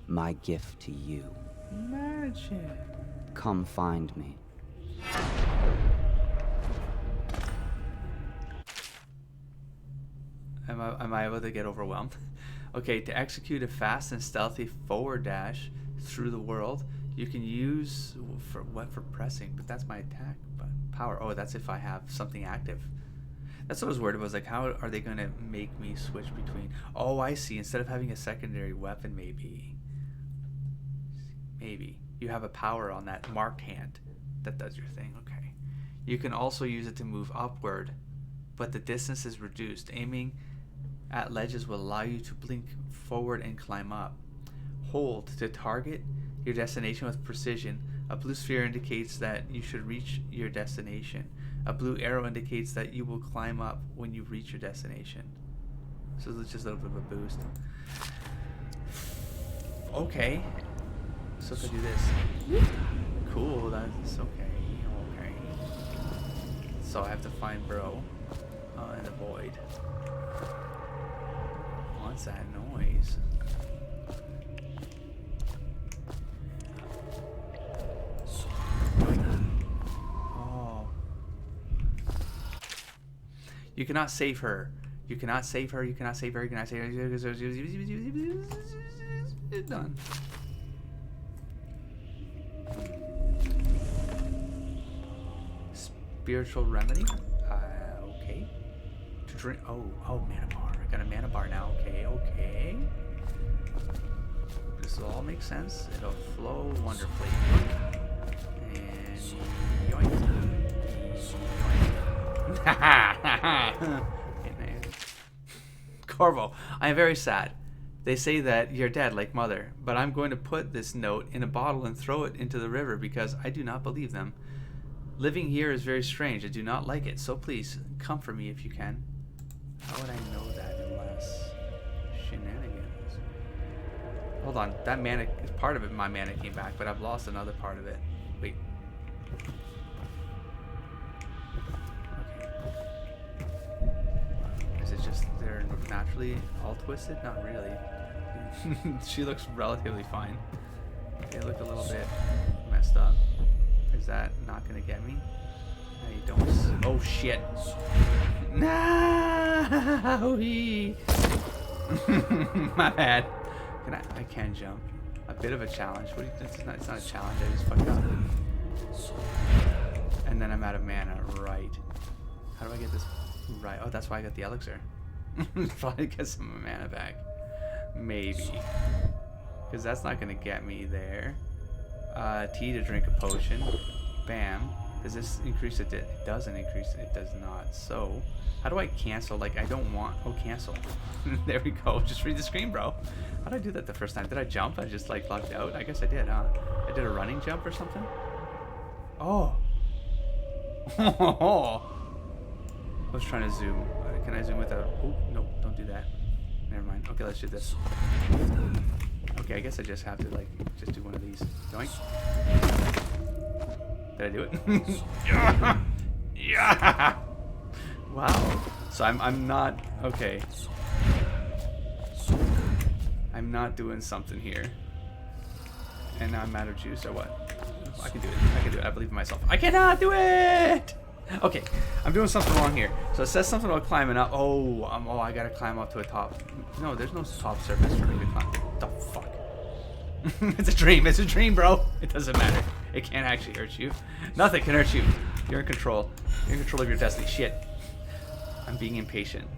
My gift to you. Magic. Come find me. Am I able to get overwhelmed? Okay, to execute a fast and stealthy forward dash through the world, you can use for pressing, but that's my attack power. Oh, that's if I have something active. That's what I was worried about. I was like, how are they gonna make me switch between? Oh, I see. Instead of having a secondary weapon, maybe you have a power on that marked hand that does your thing. Okay. You can also use it to move upward, but the distance is reduced. Aiming at ledges will allow you to blink forward and climb up. Hold to target your destination with precision. A blue sphere indicates that you should reach your destination. A blue arrow indicates that you will climb up when you reach your destination. So it's just a little bit of a boost. Okay. So if I do this. Cool, that's okay. Okay. So I have to find bro in the void. What's that noise? Oh. You cannot save her. You cannot save her. You cannot save her. You cannot save her. It's done. Spiritual remedy. Okay. To drink. Oh, mana bar. I got a mana bar now. Okay. This will all make sense. It'll flow wonderfully. And yoink. Corvo, I am very sad. They say that you're dead like mother, but I'm going to put this note in a bottle and throw it into the river because I do not believe them. Living here is very strange. I do not like it, so please comfort me if you can. How would I know that unless shenanigans? Hold on, that mana is part of it. My mana came back, but I've lost another part of it. Wait. Is it just they're naturally all twisted? Not really. She looks relatively fine. They look a little bit messed up. Is that not gonna get me? No, you don't. Oh shit! No! My bad. I can jump. A bit of a challenge. What do you, it's not a challenge. I just fucked up. And then I'm out of mana. Right. How do I get this? Right. Oh, that's why I got the elixir. Probably get some mana back. Maybe. Because that's not going to get me there. T to drink a potion. Bam. Does this increase it? It doesn't increase it. It does not. So, how do I cancel? Like, I don't want... Oh, cancel. There we go. Just read the screen, bro. How did I do that the first time? Did I jump? I just, like, locked out? I guess I did, huh? I did a running jump or something? Oh. I was trying to zoom. Can I zoom without... Oh, nope. Don't do that. Never mind. Okay, let's do this. Okay, I guess I just have to, like, just do one of these. Doink. Did I do it? Yeah! Yeah! Wow. So I'm not... Okay. I'm not doing something here. And now I'm out of juice, or what? I can do it. I can do it. I believe in myself. I cannot do it! Okay, I'm doing something wrong here. So it says something about climbing up. Oh, I gotta climb up to a top. No, there's no top surface for me to climb. What the fuck? It's a dream. It's a dream, bro. It doesn't matter. It can't actually hurt you. Nothing can hurt you. You're in control. You're in control of your destiny. Shit. I'm being impatient.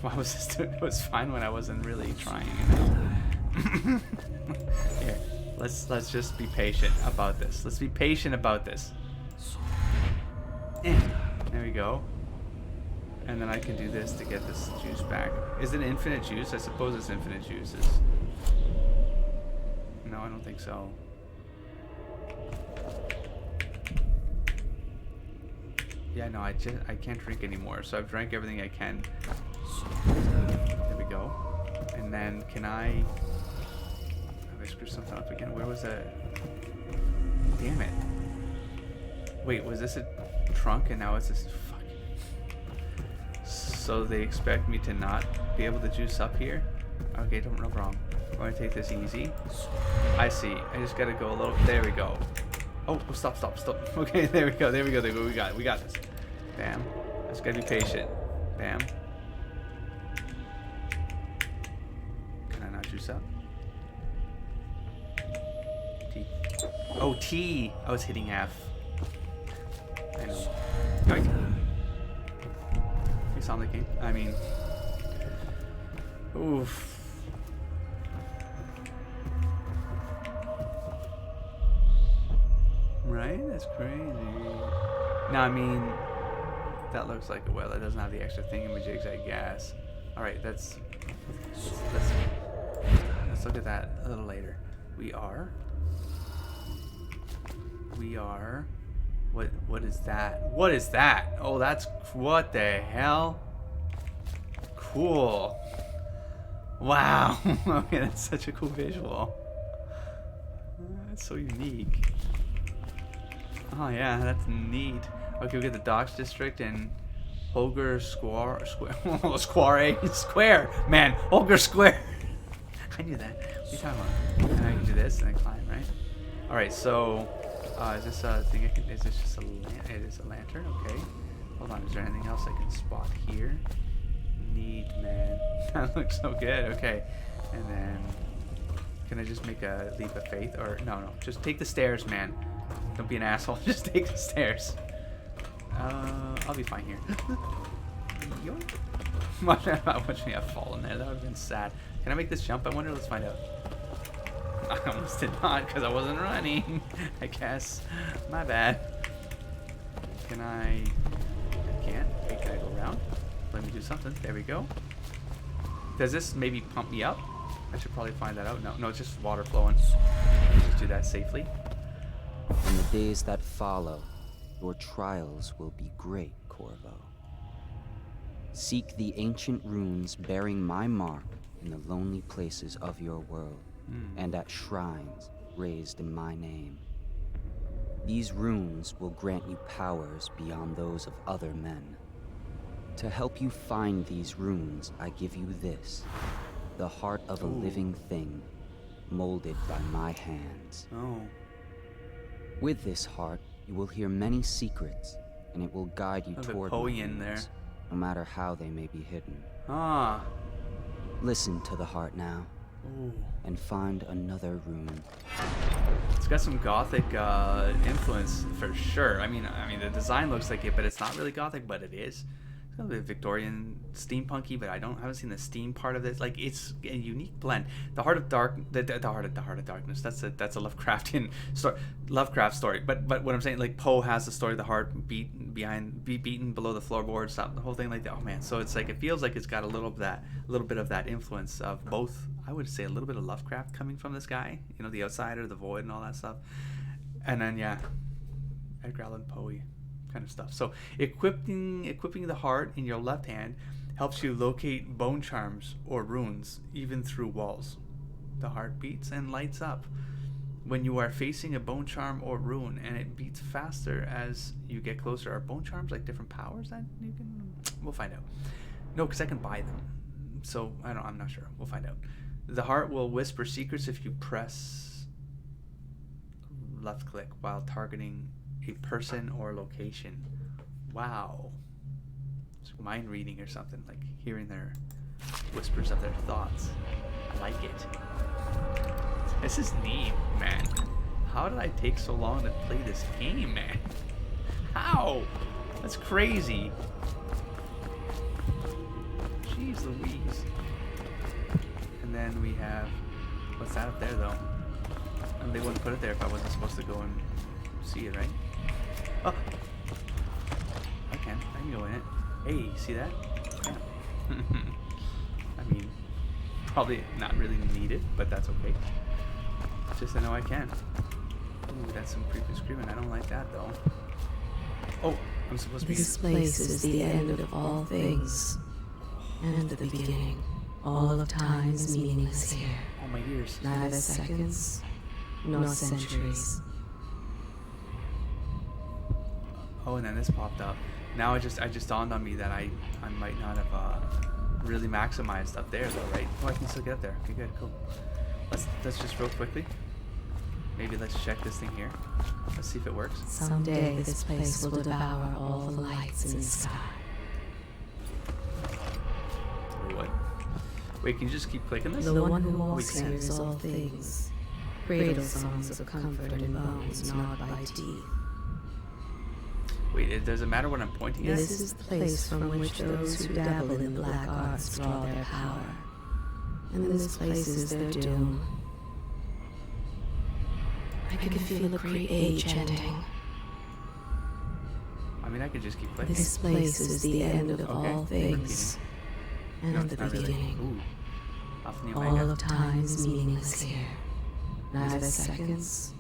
Why was this doing? It was fine when I wasn't really trying, you know? Here, let's just be patient about this. Let's be patient about this. There we go. And then I can do this to get this juice back. Is it infinite juice? I suppose it's infinite juices. No, I don't think so. Yeah, no, I can't drink anymore. So I've drank everything I can. There we go. And then can I... Have I screwed something up again? Where was that? Damn it. Wait, was this a trunk and now it's this... Fuck. So they expect me to not be able to juice up here? Okay, no problem. I'm going to take this easy. I see. I just got to go a little... There we go. Oh, stop. Okay, there we go. We got this. Bam. Just got to be patient. Bam. Can I not juice up? T. Oh, T. I was hitting F. I know. Yoink. You sound like game. I mean... Oof. Right? That's crazy. No, I mean, that looks like a well. That doesn't have the extra thingamajigs, I guess. All right, let's look at that a little later. We are. What is that? What is that? Oh, that's what the hell? Cool. Wow. Okay, that's such a cool visual. That's so unique. Oh yeah, that's neat. Okay, we get the Docks District and Holger Square. Square. Man, Holger Square. I knew that. What are you talking about? And I can do this and I climb, right? All right, so is this a thing? Is this just a lantern? It is a lantern. Okay. Hold on, is there anything else I can spot here? Neat, man. That looks so good. Okay. And then, can I just make a leap of faith? Or, no, just take the stairs, man. Don't be an asshole. Just take the stairs. I'll be fine here. Watch me have fallen there. That would have been sad. Can I make this jump? I wonder. Let's find out. I almost did not because I wasn't running. I guess. My bad. Can I? I can't. Wait, can I go around? Let me do something. There we go. Does this maybe pump me up? I should probably find that out. No, it's just water flowing. Just do that safely. In the days that follow, your trials will be great, Corvo. Seek the ancient runes bearing my mark in the lonely places of your world, and at shrines raised in my name. These runes will grant you powers beyond those of other men. To help you find these runes, I give you this, the heart of a living thing, molded by my hands. Oh. With this heart, you will hear many secrets, and it will guide you toward my in there. runes, no matter how they may be hidden. Ah. Listen to the heart now, and find another rune. It's got some gothic influence for sure. I mean, the design looks like it, but it's not really gothic, but it is. It's got a bit of Victorian steampunky, but I haven't seen the steam part of this. Like, it's a unique blend. The Heart of Darkness. That's a Lovecraftian story, Lovecraft story. But what I'm saying, like, Poe has the story of the heart beaten below the floorboards, the whole thing like that. Oh man, so it's like, it feels like it's got a little bit of that influence of both. I would say a little bit of Lovecraft coming from this guy. You know, the Outsider, the Void, and all that stuff. And then Edgar Allan Poe kind of stuff. So equipping the heart in your left hand helps you locate bone charms or runes even through walls. The heart beats and lights up when you are facing a bone charm or rune, and it beats faster as you get closer. Are bone charms like different powers that you can? We'll find out. No, because I can buy them. So I'm not sure. We'll find out. The heart will whisper secrets if you press left click while targeting a person or location. Wow. It's mind reading or something, like hearing their whispers of their thoughts. I like it. This is neat, man. How did I take so long to play this game, man? How? That's crazy. Jeez Louise. And then we have, what's that up there though? And they wouldn't put it there if I wasn't supposed to go and see it, right? Oh! I can go in it. Hey, see that? Yeah. I mean, probably not really needed, but that's okay. Just I know I can. Ooh, that's some creepy screaming. I don't like that though. Oh, I'm supposed to be. This place is the end of all things, and the beginning. All of time's meaningless here. Oh, my ears. Neither seconds nor centuries. Oh, and then this popped up. Now it just dawned on me that I might not have really maximized up there though, right? Oh, I can still get up there. Okay, good, cool. Let's just real quickly. Maybe let's check this thing here. Let's see if it works. Someday this place will devour all the lights in the sky. Wait, what? Wait, can you just keep clicking this? The one who walks here is all things. Cradle songs of comfort and bones gnawed by teeth. Wait, does it matter what I'm pointing at? This is the place from which those who dabble in the black arts draw their power. And this place is their doom. I can feel a great age ending. I mean, I could just keep clicking. This place is the end of all things. And the beginning. Really. All of time's meaningless here. Neither seconds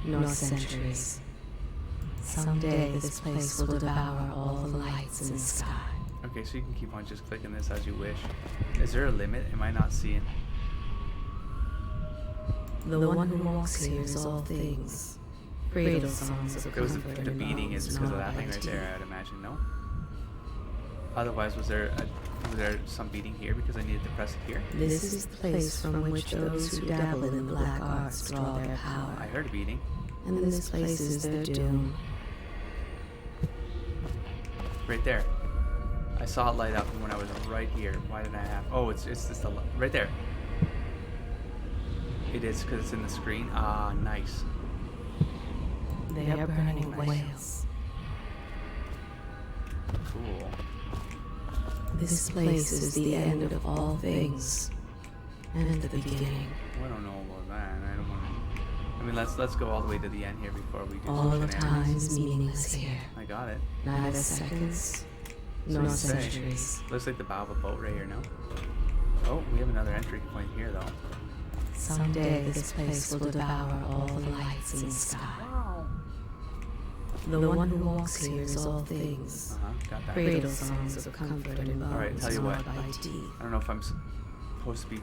nor centuries. Someday this place will devour all the lights in the sky. Okay, so you can keep on just clicking this as you wish. Is there a limit? Am I not seeing? The one who walks here is all things. Cradle songs of comfort and the beating is because of that thing right there, I'd imagine, no? Otherwise, was there some beating here because I needed to press it here? This is the place from which those who dabble in the black arts draw their power. I heard a beating. And this place is their doom. right there. I saw it light up when I was right here. Why did I have? Oh, it's just right there. It is because it's in the screen. Ah, nice. They are burning whales. Cool. This place is the end of all things, and the beginning. Well, I don't know about that. I don't want to. I mean, let's go all the way to the end here before we do All some of time shenanigans. is meaningless here. I got it. Neither seconds, nor centuries. Looks like the bow of a boat right here, no? Oh, we have another entry point here, though. Someday this place will devour all the lights in the sky. The one who walks here is all things. Got that. Cradle songs of comfort and bones. Alright, tell you what. gnawed by teeth. I don't know if I'm supposed to be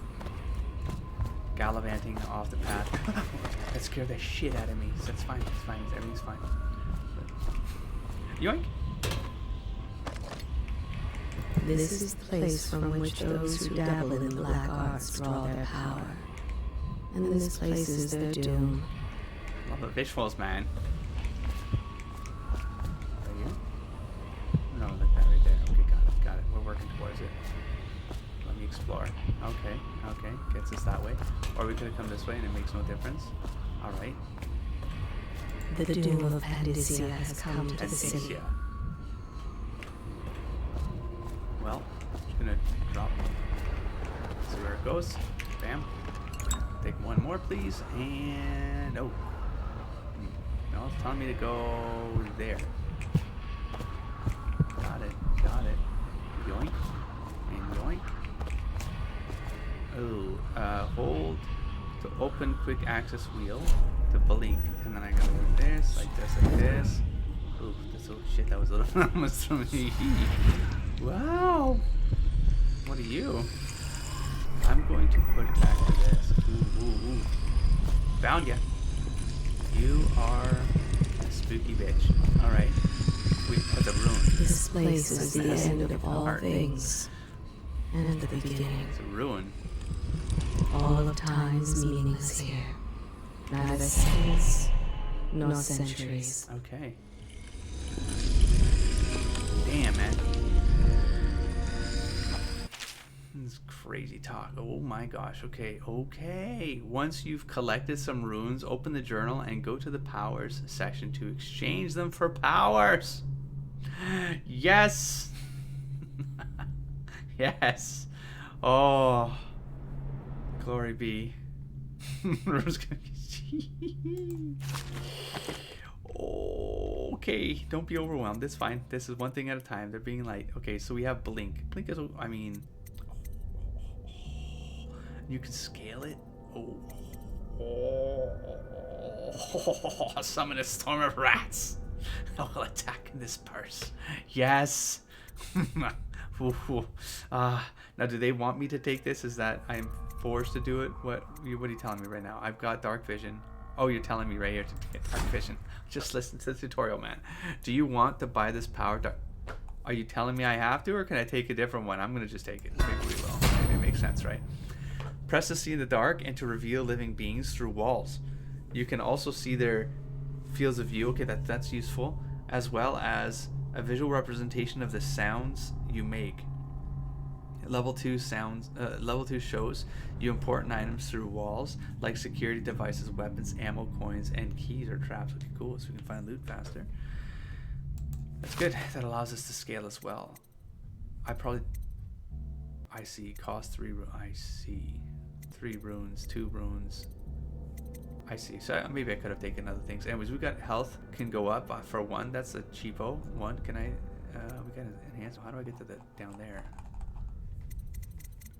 gallivanting off the path. That scared the shit out of me. So it's fine. It's fine. Everything's fine. Yoink. This is the place from which those who dabble in the black arts draw their power. And this place is their doom. Love the visuals, man. Right here? No, like that right there. Okay, got it. We're working towards it. Let me explore. Okay. Gets us that way. Or we could have come this way and it makes no difference. Alright. The doom of Pandysia has come to the city. Pandysia. Well, just gonna drop. See where it goes. Bam. Take one more, please. And oh. No, it's telling me to go there. Got it. Yoink. And yoink. Oh, hold to open quick access wheel to blink. And then I gotta do this, like this. Ooh, this, oh shit, that was a little almost from me. Wow. What are you? I'm going to put it back to this. Ooh. Found ya. You are a spooky bitch. Alright. Wait, what's a ruin? This place is the end of all things, and the beginning. It's a ruin. All of time is meaningless here. Neither seconds, nor centuries. Okay. Damn, man. This is crazy talk. Oh my gosh. Okay. Once you've collected some runes, open the journal and go to the powers section to exchange them for powers. Yes. Yes. Oh. Glory be. Okay, don't be overwhelmed. It's fine. This is one thing at a time. They're being light. Okay, so we have blink. Blink is, I mean, you can scale it. Summon a storm of rats. I will attack in this purse. Yes. Now, do they want me to take this? Is that I'm forced to do it? What are you telling me right now? I've got dark vision. Oh, you're telling me right here to get dark vision. Just listen to the tutorial, man. Do you want to buy this power? Are you telling me I have to, or can I take a different one? I'm gonna just take it. Maybe we will. Maybe it makes sense, right? Press to see in the dark and to reveal living beings through walls. You can also see their fields of view. Okay, that's useful, as well as a visual representation of the sounds you make. Level 2 shows you important items through walls, like security devices, weapons, ammo, coins, and keys or traps. Okay, cool. So we can find loot faster. That's good. That allows us to scale as well. I see. Cost 3. I see. 3 runes, 2 runes. I see. So maybe I could have taken other things. Anyways, we got health can go up for 1. That's a cheapo 1. Can I? We got enhance. How do I get to the down there?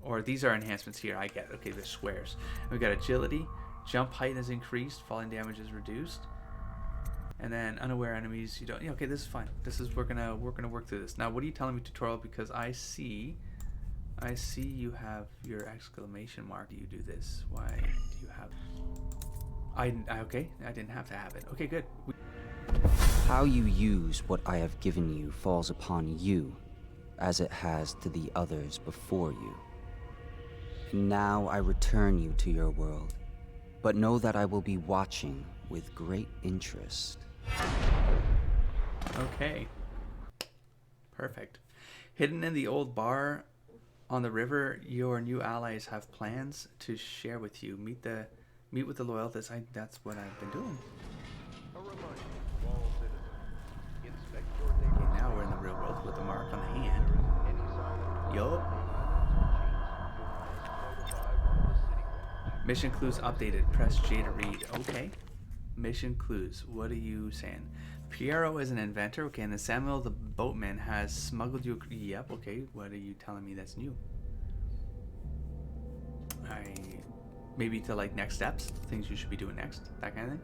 Or these are enhancements here. I get it. Okay, they're squares. And we got agility. Jump height is increased. Falling damage is reduced. And then unaware enemies. You don't. Yeah, okay, this is fine. This is we're gonna work through this. Now, what are you telling me, tutorial? Because I see you have your exclamation mark. Do you do this? Why do you have? Okay. I didn't have to have it. Okay, good. How you use what I have given you falls upon you, as it has to the others before you. And now I return you to your world, but know that I will be watching with great interest. Okay. Perfect. Hidden in the old bar on the river, your new allies have plans to share with you. Meet with the loyalists. That's what I've been doing. Okay, now we're in the real world with the mark on the hand. Yup. Mission clues updated. Press J to read. Okay. Mission clues. What are you saying? Piero is an inventor. Okay, and then Samuel the boatman has smuggled you. Yep. Okay. What are you telling me that's new? Maybe to like next steps, things you should be doing next, that kind of thing.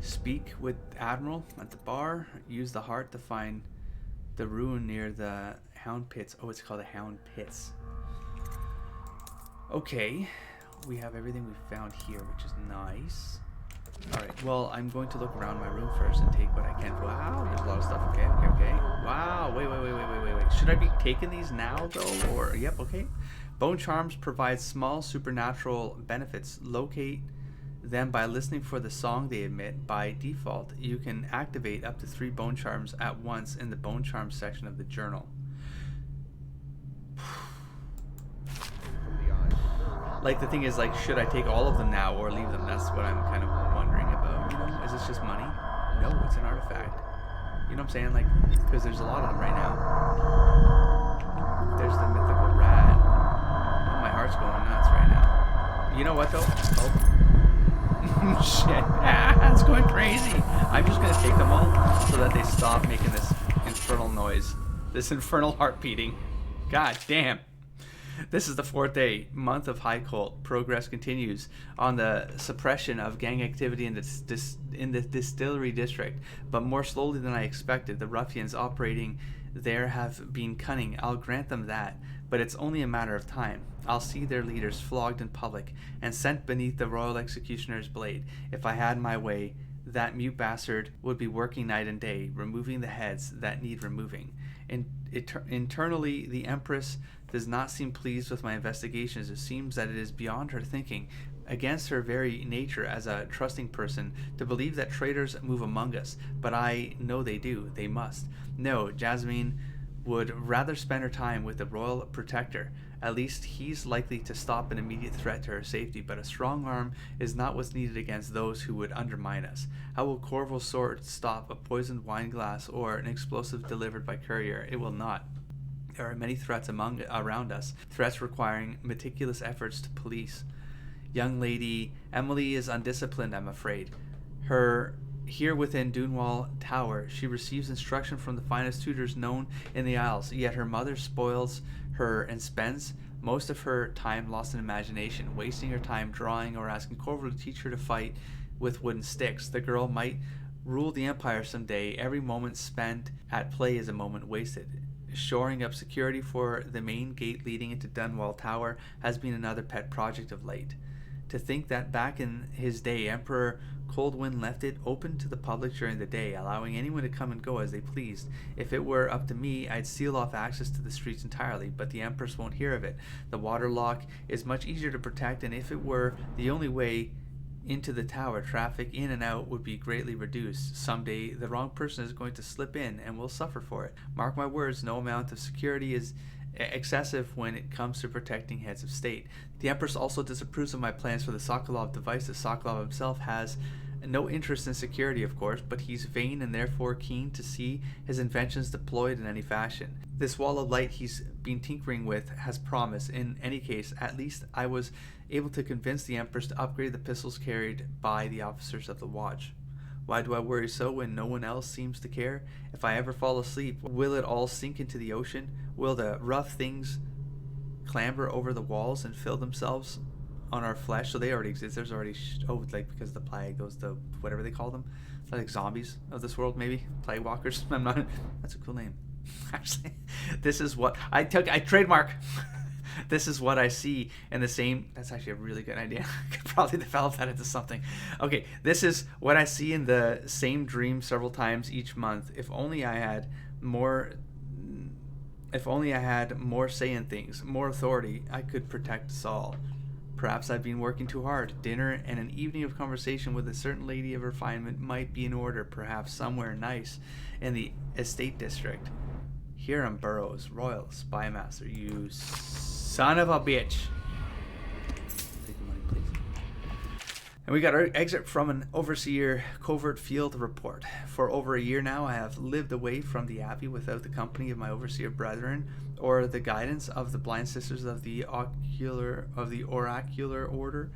Speak with Admiral at the bar. Use the heart to find the ruin near the Hound Pits. Oh, it's called the Hound Pits. Okay, we have everything we found here, which is nice. Alright, well, I'm going to look around my room first and take what I can. Wow, there's a lot of stuff. Okay. Wow, wait. Should I be taking these now, though? Or, yep, okay. Bone charms provide small supernatural benefits. Locate them by listening for the song they emit. By default, you can activate up to 3 bone charms at once in the bone charms section of the journal. Like, the thing is, like, should I take all of them now or leave them? That's what I'm kind of wondering about, you know? Is this just money? No, it's an artifact. You know what I'm saying? Like, because there's a lot of them right now. There's the mythical rat. Oh, my heart's going nuts right now. You know what, though? Oh. Shit. It's going crazy. I'm just going to take them all so that they stop making this infernal noise. This infernal heart beating. God damn. This is the 4th day, month of High Cult. Progress continues on the suppression of gang activity in the distillery district, but more slowly than I expected. The ruffians operating there have been cunning. I'll grant them that, but it's only a matter of time. I'll see their leaders flogged in public and sent beneath the royal executioner's blade. If I had my way, that mute bastard would be working night and day, removing the heads that need removing. Internally, the Empress does not seem pleased with my investigations. It seems that it is beyond her thinking, against her very nature as a trusting person, to believe that traitors move among us. But I know they do. They must. No, Jasmine would rather spend her time with the royal protector. At least he's likely to stop an immediate threat to her safety, but a strong arm is not what's needed against those who would undermine us. How will Corvo's sword stop a poisoned wine glass or an explosive delivered by courier? It will not. There are many threats around us, threats requiring meticulous efforts to police. Young lady Emily is undisciplined, I'm afraid. Here within Dunwall Tower, she receives instruction from the finest tutors known in the Isles, yet her mother spoils her and spends most of her time lost in imagination, wasting her time drawing or asking Corvo to teach her to fight with wooden sticks. The girl might rule the Empire someday. Every moment spent at play is a moment wasted. Shoring up security for the main gate leading into Dunwall Tower has been another pet project of late. To think that back in his day, Emperor Coldwind left it open to the public during the day, allowing anyone to come and go as they pleased. If it were up to me, I'd seal off access to the streets entirely, but the Empress won't hear of it. The water lock is much easier to protect, and if it were the only way into the tower, traffic in and out would be greatly reduced. Someday, the wrong person is going to slip in, and will suffer for it. Mark my words, no amount of security is excessive when it comes to protecting heads of state. The Empress also disapproves of my plans for the Sokolov devices. Sokolov himself has no interest in security, of course, but he's vain and therefore keen to see his inventions deployed in any fashion. This wall of light he's been tinkering with has promise. In any case, at least I was able to convince the Empress to upgrade the pistols carried by the officers of the watch. Why do I worry so when no one else seems to care? If I ever fall asleep, will it all sink into the ocean? Will the rough things clamber over the walls and fill themselves on our flesh? So they already exist. There's already like because of the plague, those the whatever they call them, like zombies of this world, maybe plague walkers. I'm not. That's a cool name. Actually, this is what I trademark. This is what I see in the same. That's actually a really good idea. I could probably develop that into something. Okay, this is what I see in the same dream several times each month. If only I had more say in things, more authority, I could protect us all. Perhaps I've been working too hard. Dinner and an evening of conversation with a certain lady of refinement might be in order, perhaps somewhere nice in the estate district. Hiram Burrows, Royal Spy Master, you son of a bitch. Take the money, please. And we got our exit from an overseer covert field report. For over a year now, I have lived away from the Abbey without the company of my overseer brethren or the guidance of the blind sisters of the oracular order.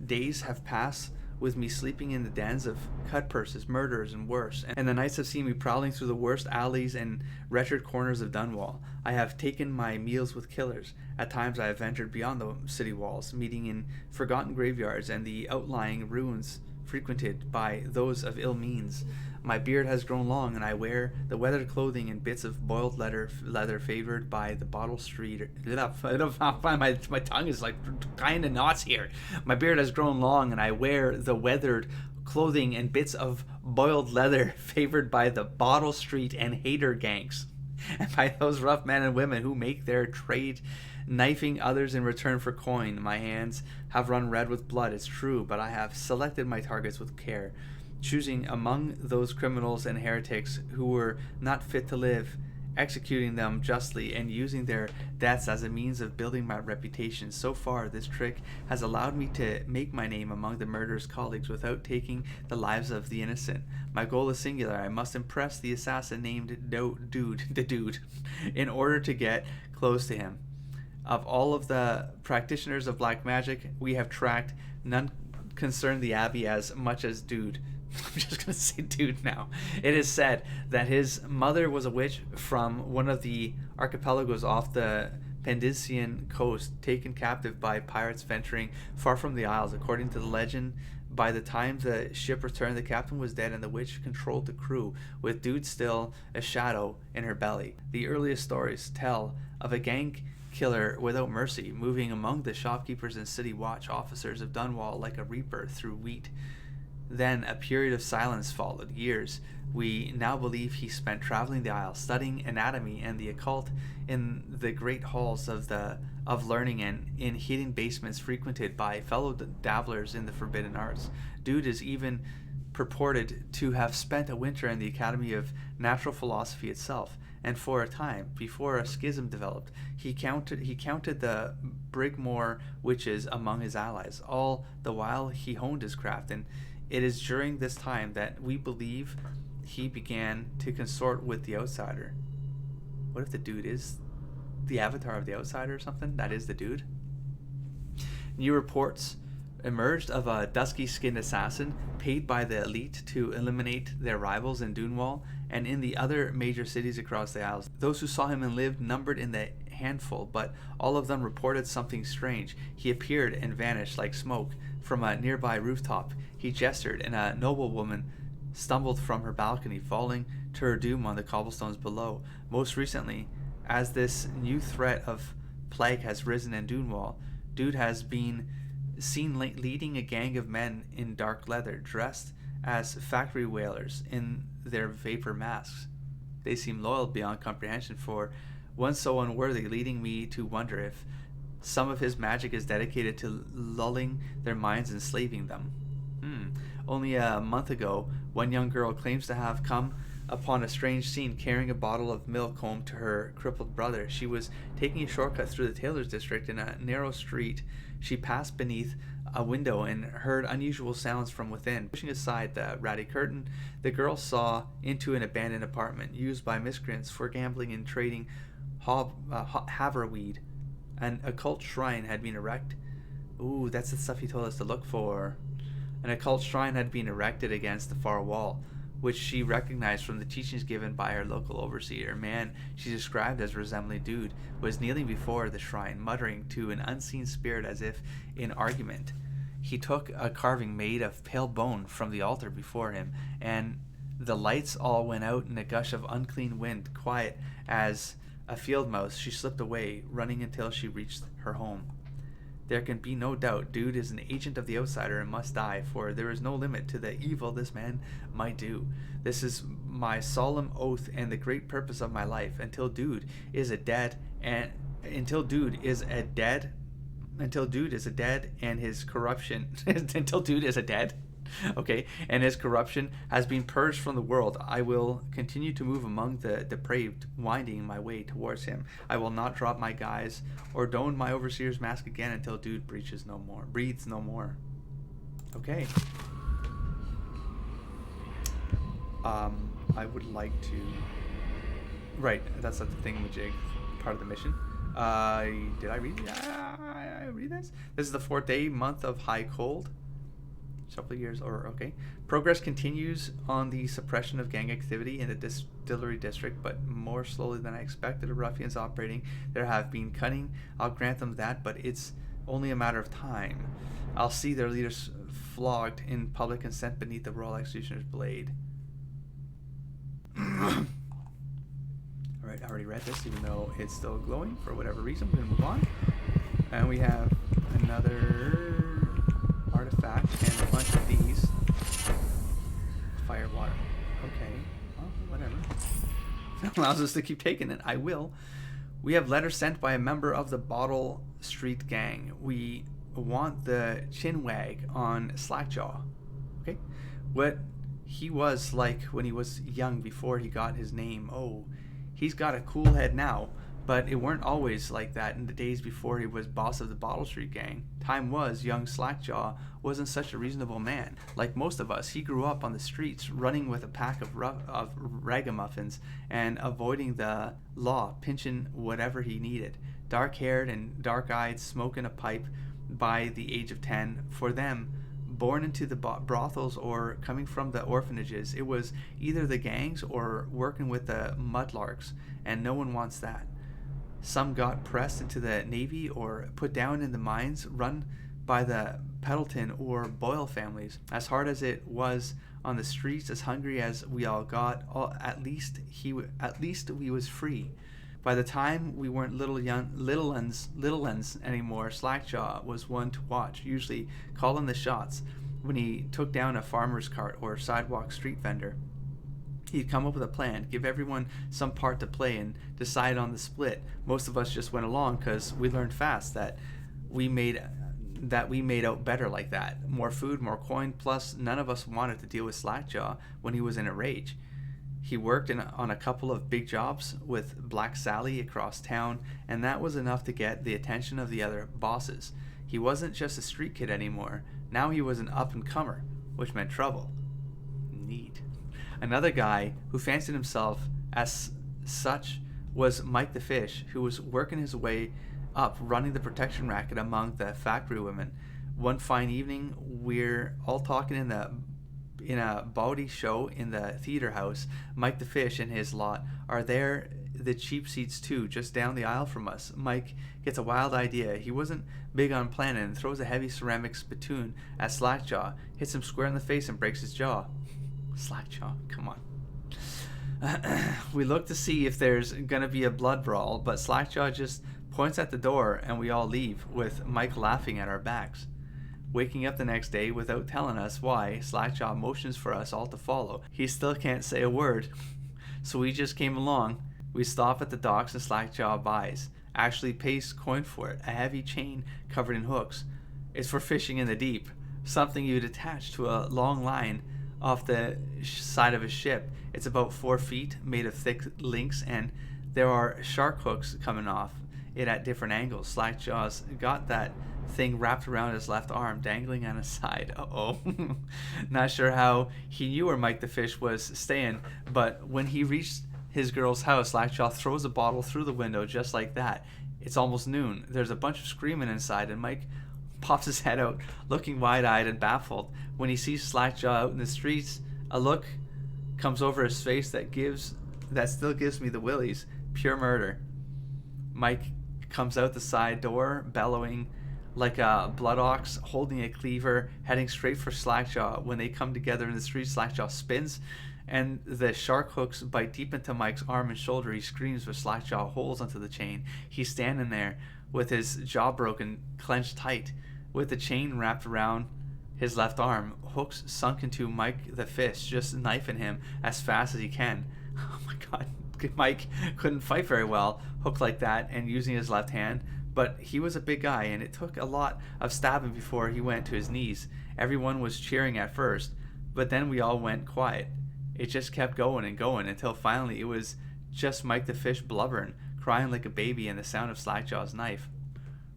Days have passed with me sleeping in the dens of cut-purses, murderers, and worse, and the nights have seen me prowling through the worst alleys and wretched corners of Dunwall. I have taken my meals with killers. At times I have ventured beyond the city walls, meeting in forgotten graveyards and the outlying ruins frequented by those of ill means. My beard has grown long, and I wear the weathered clothing and bits of boiled leather favored by the Bottle Street. My tongue is like kind of knots here. My beard has grown long, and I wear the weathered clothing and bits of boiled leather favored by the Bottle Street and hater gangs, and by those rough men and women who make their trade knifing others in return for coin. My hands have run red with blood, it's true, but I have selected my targets with care, choosing among those criminals and heretics who were not fit to live, executing them justly, and using their deaths as a means of building my reputation. So far, this trick has allowed me to make my name among the murderer's colleagues without taking the lives of the innocent. My goal is singular. I must impress the assassin named the Dude, in order to get close to him. Of all of the practitioners of black magic we have tracked, none concern the Abbey as much as Dude. I'm just going to say Dude now. It is said that his mother was a witch from one of the archipelagos off the Pendician coast, taken captive by pirates venturing far from the Isles. According to the legend, by the time the ship returned, the captain was dead and the witch controlled the crew, with Dude still a shadow in her belly. The earliest stories tell of a gang killer without mercy, moving among the shopkeepers and city watch officers of Dunwall like a reaper through wheat. Then a period of silence followed, years. We now believe he spent traveling the Isle, studying anatomy and the occult in the great halls of learning and in hidden basements frequented by fellow dabblers in the forbidden arts. Dude is even purported to have spent a winter in the Academy of Natural Philosophy itself, and for a time, before a schism developed, he counted the Brigmore witches among his allies. All the while he honed his craft, and it is during this time that we believe he began to consort with the Outsider. What if the Dude is the avatar of the Outsider or something? That is the Dude? New reports emerged of a dusky-skinned assassin paid by the elite to eliminate their rivals in Dunwall and in the other major cities across the Isles. Those who saw him and lived numbered in the handful, but all of them reported something strange. He appeared and vanished like smoke from a nearby rooftop. He gestured, and a noblewoman stumbled from her balcony, falling to her doom on the cobblestones below. Most recently, as this new threat of plague has risen in Dunwall, Dude has been seen leading a gang of men in dark leather, dressed as factory whalers in their vapor masks. They seem loyal beyond comprehension, for one so unworthy, leading me to wonder if some of his magic is dedicated to lulling their minds and enslaving them. Only a month ago, one young girl claims to have come upon a strange scene carrying a bottle of milk home to her crippled brother. She was taking a shortcut through the tailor's district in a narrow street. She passed beneath a window and heard unusual sounds from within. Pushing aside the ratty curtain, the girl saw into an abandoned apartment used by miscreants for gambling and trading haverweed. An occult shrine had been erected. Ooh, that's the stuff he told us to look for. An occult shrine had been erected against the far wall, which she recognized from the teachings given by her local overseer. A man she described as resembling Dude was kneeling before the shrine, muttering to an unseen spirit as if in argument. He took a carving made of pale bone from the altar before him, and the lights all went out in a gush of unclean wind. Quiet as a field mouse, she slipped away, running until she reached her home. There can be no doubt Dude is an agent of the Outsider and must die, for there is no limit to the evil this man might do. This is my solemn oath and the great purpose of my life. Until Dude is a dead until Dude is a dead and his corruption until Dude is a dead. Okay, and his corruption has been purged from the world. I will continue to move among the depraved, winding my way towards him. I will not drop my guise or don my overseer's mask again until Dude breathes no more. Okay. I would like to. Right, that's not the thingamajig part of the mission. Did I read? I read this. This is the 4th day, month of high cold. Couple of years, or okay. Progress continues on the suppression of gang activity in the distillery district, but more slowly than I expected. The ruffians operating there have been cunning. I'll grant them that, but it's only a matter of time. I'll see their leaders flogged in public and sent beneath the royal executioner's blade. Alright, I already read this, even though it's still glowing for whatever reason. We're gonna move on. And we have another artifact and a bunch of these. Fire, water. Okay. Well, whatever. That allows us to keep taking it. I will. We have letters sent by a member of the Bottle Street Gang. We want the chinwag on Slackjaw. Okay? What he was like when he was young before he got his name. Oh, he's got a cool head now. But it weren't always like that in the days before he was boss of the Bottle Street Gang. Time was, young Slackjaw wasn't such a reasonable man. Like most of us, he grew up on the streets, running with a pack of ragamuffins and avoiding the law, pinching whatever he needed. Dark-haired and dark-eyed, smoking a pipe by the age of 10. For them, born into the brothels or coming from the orphanages, it was either the gangs or working with the mudlarks, and no one wants that. Some got pressed into the Navy or put down in the mines run by the Pendleton or Boyle families. As hard as it was on the streets, as hungry as we all got, at least we was free. By the time we weren't little uns anymore, Slackjaw was one to watch, usually calling the shots when he took down a farmer's cart or sidewalk street vendor. He'd come up with a plan, give everyone some part to play, and decide on the split. Most of us just went along because we learned fast that we made out better like that. More food, more coin, plus none of us wanted to deal with Slackjaw when he was in a rage. He worked on a couple of big jobs with Black Sally across town, and that was enough to get the attention of the other bosses. He wasn't just a street kid anymore. Now he was an up-and-comer, which meant trouble. Neat. Another guy who fancied himself as such was Mike the Fish, who was working his way up, running the protection racket among the factory women. One fine evening, we're all talking in a bawdy show in the theater house. Mike the Fish and his lot are there, the cheap seats too, just down the aisle from us. Mike gets a wild idea. He wasn't big on planning and throws a heavy ceramic spittoon at Slackjaw, hits him square in the face and breaks his jaw. Slackjaw, come on. We look to see if there's gonna be a blood brawl, but Slackjaw just points at the door and we all leave, with Mike laughing at our backs. Waking up the next day without telling us why, Slackjaw motions for us all to follow. He still can't say a word, so we just came along. We stop at the docks and Slackjaw buys, actually pays coin for it, a heavy chain covered in hooks. It's for fishing in the deep, something you'd attach to a long line off the side of a ship. It's about 4 feet, made of thick links, and there are shark hooks coming off it at different angles. Slackjaw's got that thing wrapped around his left arm, dangling on his side. Uh-oh. Not sure how he knew where Mike the Fish was staying, but when he reached his girl's house, Slackjaw throws a bottle through the window just like that. It's almost noon. There's a bunch of screaming inside, and Mike pops his head out, looking wide-eyed and baffled. When he sees Slackjaw out in the streets, a look comes over his face that still gives me the willies. Pure murder. Mike comes out the side door, bellowing like a blood ox, holding a cleaver, heading straight for Slackjaw. When they come together in the street, Slackjaw spins, and the shark hooks bite deep into Mike's arm and shoulder. He screams, but Slackjaw holds onto the chain. He's standing there with his jaw broken, clenched tight, with the chain wrapped around his left arm, hooks sunk into Mike the Fish, just knifing him as fast as he can. Oh my god, Mike couldn't fight very well, hooked like that and using his left hand, But he was a big guy, and it took a lot of stabbing before he went to his knees. Everyone was cheering at first, but then we all went quiet. It just kept going and going until finally it was just Mike the Fish blubbering, crying like a baby, and the sound of Slackjaw's knife.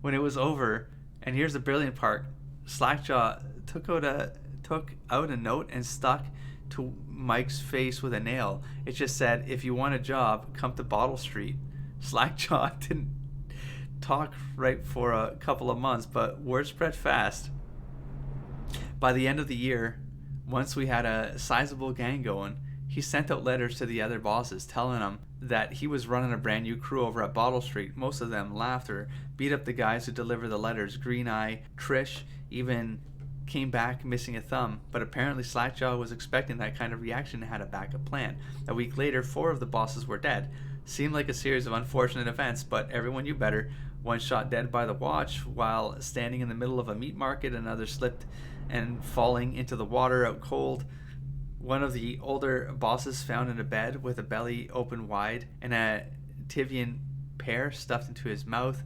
When it was over, and here's the brilliant part, Slackjaw took out a note and stuck to Mike's face with a nail. It just said, "If you want a job, come to Bottle Street." Slackjaw didn't talk right for a couple of months, but word spread fast. By the end of the year, once we had a sizable gang going, he sent out letters to the other bosses telling them that he was running a brand new crew over at Bottle Street. Most of them laughed or beat up the guys who delivered the letters. Green Eye, Trish even came back missing a thumb, but apparently Slackjaw was expecting that kind of reaction and had a backup plan. A week later, 4 of the bosses were dead. Seemed like a series of unfortunate events, but everyone knew better. One shot dead by the watch while standing in the middle of a meat market, another slipped and falling into the water out cold. One of the older bosses found in a bed with a belly open wide and a Tivian pear stuffed into his mouth.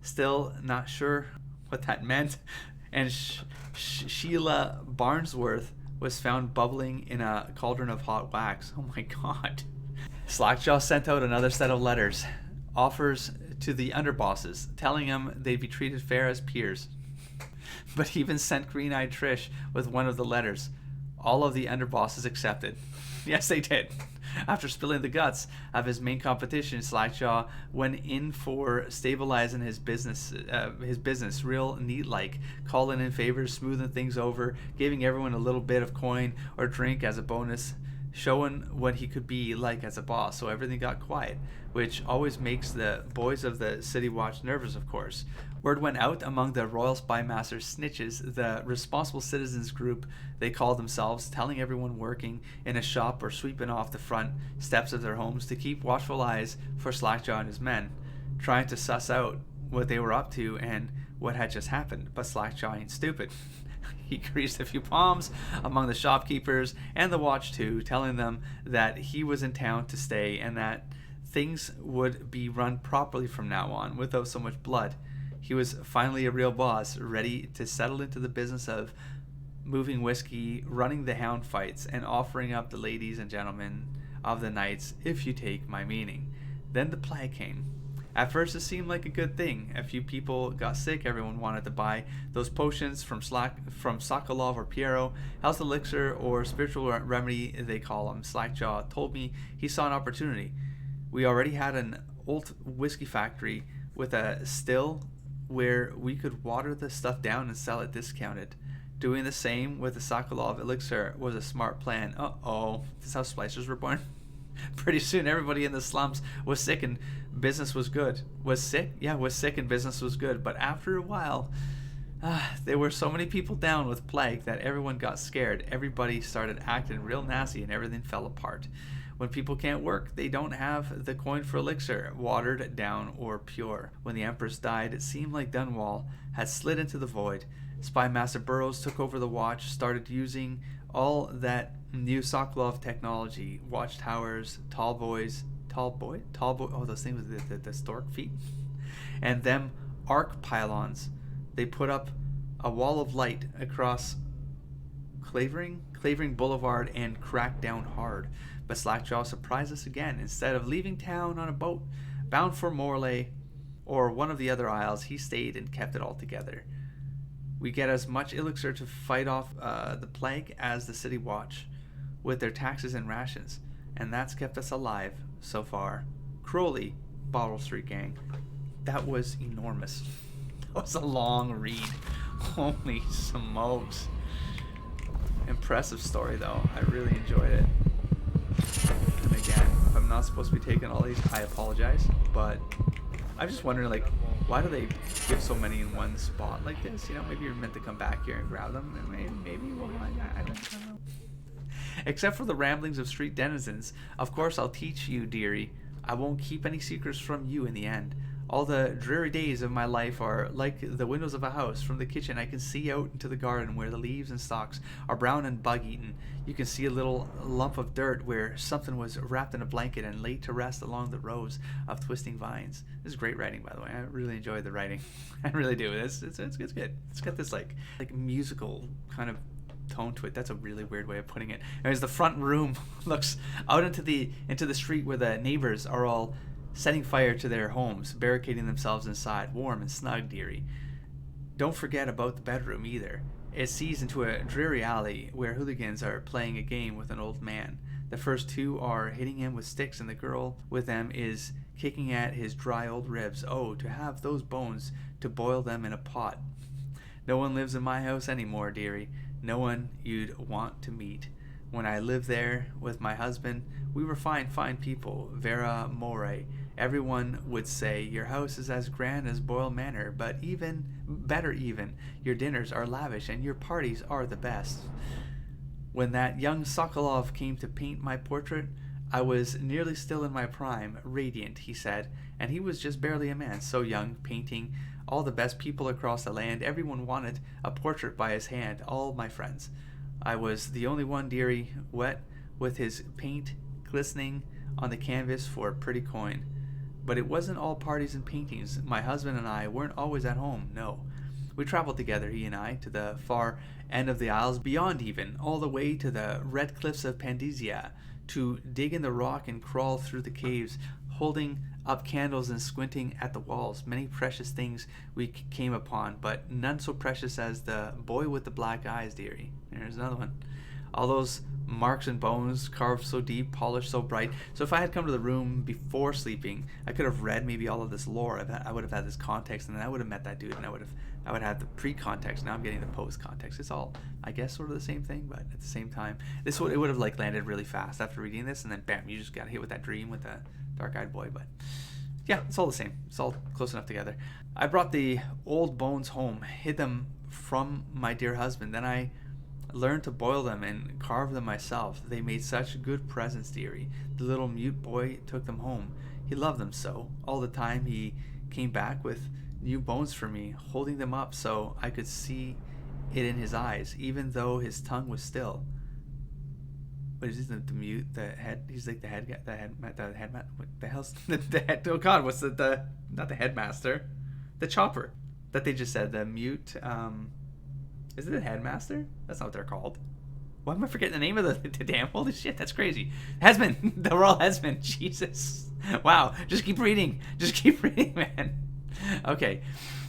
Still not sure what that meant. And Sheila Barnsworth was found bubbling in a cauldron of hot wax. Oh my god. Slackjaw sent out another set of letters, offers to the underbosses, telling them they'd be treated fair as peers. But he even sent Green-Eyed Trish with one of the letters. All of the underbosses accepted. Yes, they did. After spilling the guts of his main competition, Slackjaw went in for stabilizing his business real neat-like, calling in favors, smoothing things over, giving everyone a little bit of coin or drink as a bonus, showing what he could be like as a boss. So everything got quiet, which always makes the boys of the City Watch nervous, of course. Word went out among the Royal Spymaster snitches, the responsible citizens group they called themselves, telling everyone working in a shop or sweeping off the front steps of their homes to keep watchful eyes for Slackjaw and his men, trying to suss out what they were up to and what had just happened. But Slackjaw ain't stupid. He greased a few palms among the shopkeepers and the watch too, telling them that he was in town to stay and that things would be run properly from now on without so much blood. He was finally a real boss, ready to settle into the business of moving whiskey, running the hound fights, and offering up the ladies and gentlemen of the knights, if you take my meaning. Then the plague came. At first it seemed like a good thing. A few people got sick, everyone wanted to buy those potions from Sokolov or Piero, health elixir or spiritual remedy they call them. Slackjaw told me he saw an opportunity. We already had an old whiskey factory with a still where we could water the stuff down and sell it discounted. Doing the same with the Sokolov elixir was a smart plan. Uh-oh, this is how splicers were born. Pretty soon everybody in the slums was sick and business was good. Was sick? Yeah, was sick and business was good. But after a while, there were so many people down with plague that everyone got scared. Everybody started acting real nasty and everything fell apart. When people can't work, they don't have the coin for elixir, watered down or pure. When the Empress died, it seemed like Dunwall had slid into the void. Spymaster Burroughs took over the watch, started using all that new Sokolov technology, watchtowers, tall boys, oh, those things with the stork feet, and them arc pylons. They put up a wall of light across Clavering Boulevard and cracked down hard. But Slackjaw surprised us again. Instead of leaving town on a boat bound for Morlaix or one of the other isles, he stayed and kept it all together. We get as much elixir to fight off the plague as the City Watch with their taxes and rations, and that's kept us alive so far. Crowley, Bottle Street Gang. That was enormous. That was a long read. Holy smokes. Impressive story though. I really enjoyed it. And again, if I'm not supposed to be taking all these, I apologize, but I'm just wondering, like, why do they give so many in one spot like this? You know, maybe you're meant to come back here and grab them, and maybe well, I don't know. Except for the ramblings of street denizens. Of course, I'll teach you, dearie. I won't keep any secrets from you in the end. All the dreary days of my life are like the windows of a house. From the kitchen I can see out into the garden where the leaves and stalks are brown and bug-eaten. You can see a little lump of dirt where something was wrapped in a blanket and laid to rest along the rows of twisting vines. This is great writing, by the way. I really enjoyed the writing. I really do. It's good. It's got this like musical kind of tone to it. That's a really weird way of putting it. Anyways, the front room looks out into the street where the neighbors are all setting fire to their homes, barricading themselves inside, warm and snug, dearie. Don't forget about the bedroom either. It sees into a dreary alley where hooligans are playing a game with an old man. The first two are hitting him with sticks, and the girl with them is kicking at his dry old ribs. Oh, to have those bones, to boil them in a pot. No one lives in my house anymore, dearie. No one you'd want to meet. When I lived there with my husband, we were fine people. Vera More. Everyone would say, your house is as grand as Boyle Manor, but better even. Your dinners are lavish and your parties are the best. When that young Sokolov came to paint my portrait, I was nearly still in my prime, radiant, he said, and he was just barely a man, so young, painting all the best people across the land. Everyone wanted a portrait by his hand, all my friends. I was the only one, dearie, wet with his paint glistening on the canvas for a pretty coin. But it wasn't all parties and paintings. My husband and I weren't always at home, no. We traveled together, he and I, to the far end of the Isles, beyond even, all the way to the red cliffs of Pandesia, to dig in the rock and crawl through the caves, holding up candles and squinting at the walls. Many precious things we came upon, but none so precious as the boy with the black eyes, dearie. There's another one. All those marks and bones, carved so deep, polished so bright. So if I had come to the room before sleeping, I could have read maybe all of this lore. I would have had this context, and then I would have met that dude, and I would have the pre-context. Now I'm getting the post-context. It's all, I guess, sort of the same thing, but at the same time, it would have like landed really fast after reading this, and then bam, you just got hit with that dream with the dark-eyed boy. But yeah, it's all the same. It's all close enough together. I brought the old bones home, hid them from my dear husband. Then I learned to boil them and carve them myself. They made such good presents, dearie. The little mute boy took them home. He loved them so. All the time he came back with new bones for me, holding them up so I could see it in his eyes, even though his tongue was still. What is this? The mute, the head? He's like the head guy, the headman. What the hell's the head? Oh God, what's the not the headmaster, the chopper that they just said. The mute. Is it the headmaster? That's not what they're called. Why am I forgetting the name of the damn? Holy shit, that's crazy. Headsman, the royal headsman. Jesus. Wow. Just keep reading, man. Okay.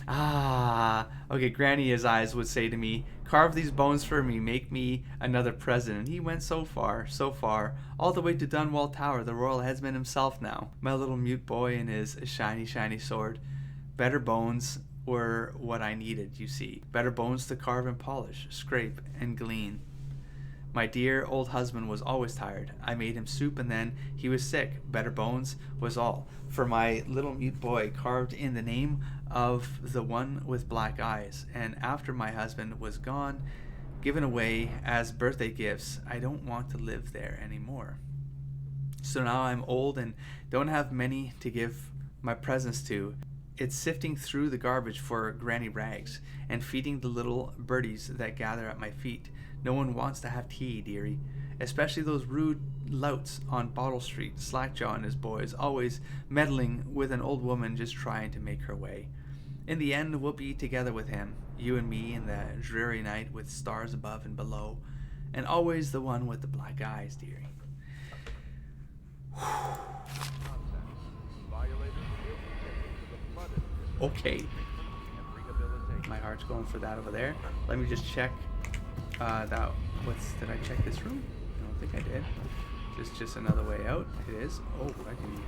Okay. Granny, his eyes would say to me, carve these bones for me, make me another president. He went so far, all the way to Dunwall Tower, the royal headsman himself now. My little mute boy and his shiny, shiny sword. Better bones were what I needed, you see. Better bones to carve and polish, scrape and glean. My dear old husband was always tired. I made him soup and then he was sick. Better bones was all. For my little mute boy carved in the name of the one with black eyes. And after my husband was gone, given away as birthday gifts, I don't want to live there anymore. So now I'm old and don't have many to give my presents to. It's sifting through the garbage for granny rags and feeding the little birdies that gather at my feet. No one wants to have tea, dearie, especially those rude louts on Bottle Street, Slackjaw and his boys, always meddling with an old woman just trying to make her way. In the end, we'll be together with him, you and me in the dreary night with stars above and below, and always the one with the black eyes, dearie. Okay. My heart's going for that over there. Let me just check did I check this room? I don't think I did. Just another way out. It is. Oh, I can.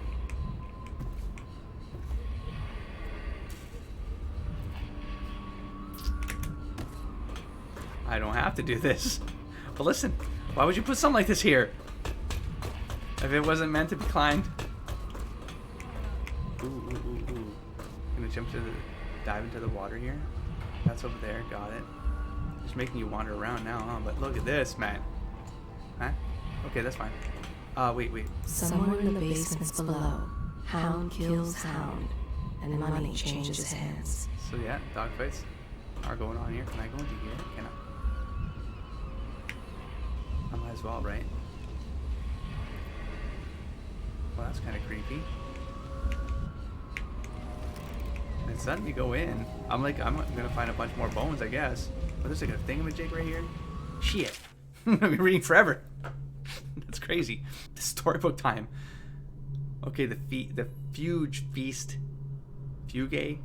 I don't have to do this. But listen, why would you put something like this here? If it wasn't meant to be climbed. Ooh. Gonna dive into the water here. That's over there, got it. Just making you wander around now, huh? But look at this, man. Huh? Okay, that's fine. Wait. Somewhere in the basements below, hound kills hound. and money changes hands. So yeah, dogfights are going on here. Can I go into here? Can I might as well, right? Well, that's kind of creepy. And it's letting me go in. I'm gonna find a bunch more bones, I guess. But there's like a thingamajig right here. Shit. I'm gonna be reading forever. That's crazy. The storybook time. Okay, the Fuge Feast. Fuge?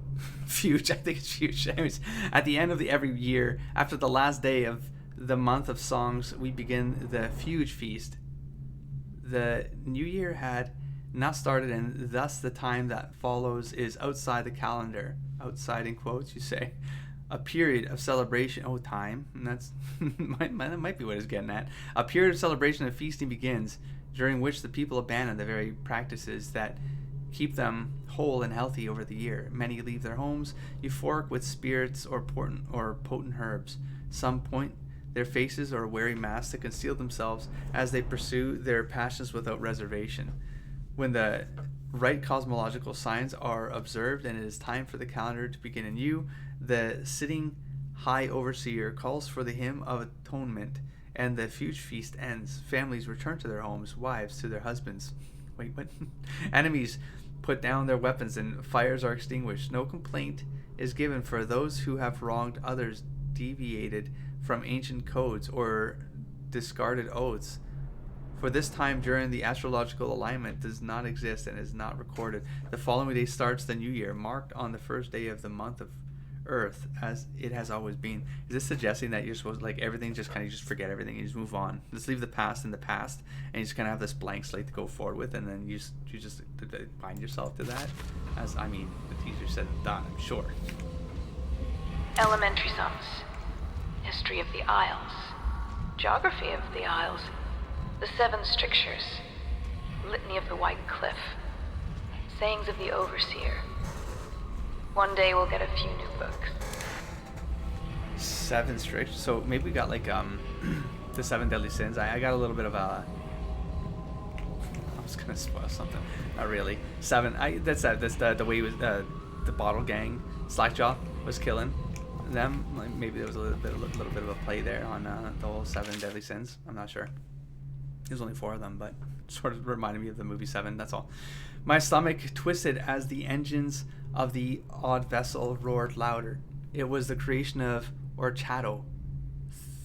Fuge, I think it's Fuge. Anyways, at the end of every year, after the last day of the month of songs, we begin the Fuge Feast. The new year had not started, and thus the time that follows is outside the calendar. Outside in quotes, you say. A period of celebration. Oh, time. And that's that might be what it's getting at. A period of celebration and feasting begins, during which the people abandon the very practices that keep them whole and healthy over the year. Many leave their homes euphoric with spirits or potent herbs. Some point their faces or wearing masks to conceal themselves as they pursue their passions without reservation. When the right cosmological signs are observed and it is time for the calendar to begin anew, the sitting high overseer calls for the hymn of atonement, and the Fuge Feast ends. Families return to their homes, wives to their husbands. Wait, what? Enemies put down their weapons and fires are extinguished. No complaint is given for those who have wronged others, deviated from ancient codes, or discarded oaths. For this time during the astrological alignment does not exist and is not recorded. The following day starts the new year, marked on the first day of the month of Earth, as it has always been. Is this suggesting that you're supposed to, like, everything, just kind of just forget everything, you just move on, just leave the past in the past, and you just kind of have this blank slate to go forward with, and then you just bind yourself to that? As I mean, it's easier said than done, I'm sure. Elementary sums, history of the Isles, geography of the Isles, the Seven Strictures, litany of the White Cliff, sayings of the Overseer. One day we'll get a few new books. Seven Strictures. So maybe we got like the Seven Deadly Sins. I got a little bit of a. I was gonna spoil something. Not really. Seven. That's the way he was the Bottle Gang. Slackjaw was killing them. Like maybe there was a little bit of a play there on the whole Seven Deadly Sins. I'm not sure. There's only 4 of them, but sort of reminded me of the movie Seven. That's all. My stomach twisted as the engines of the odd vessel roared louder. It was the creation of Orchato,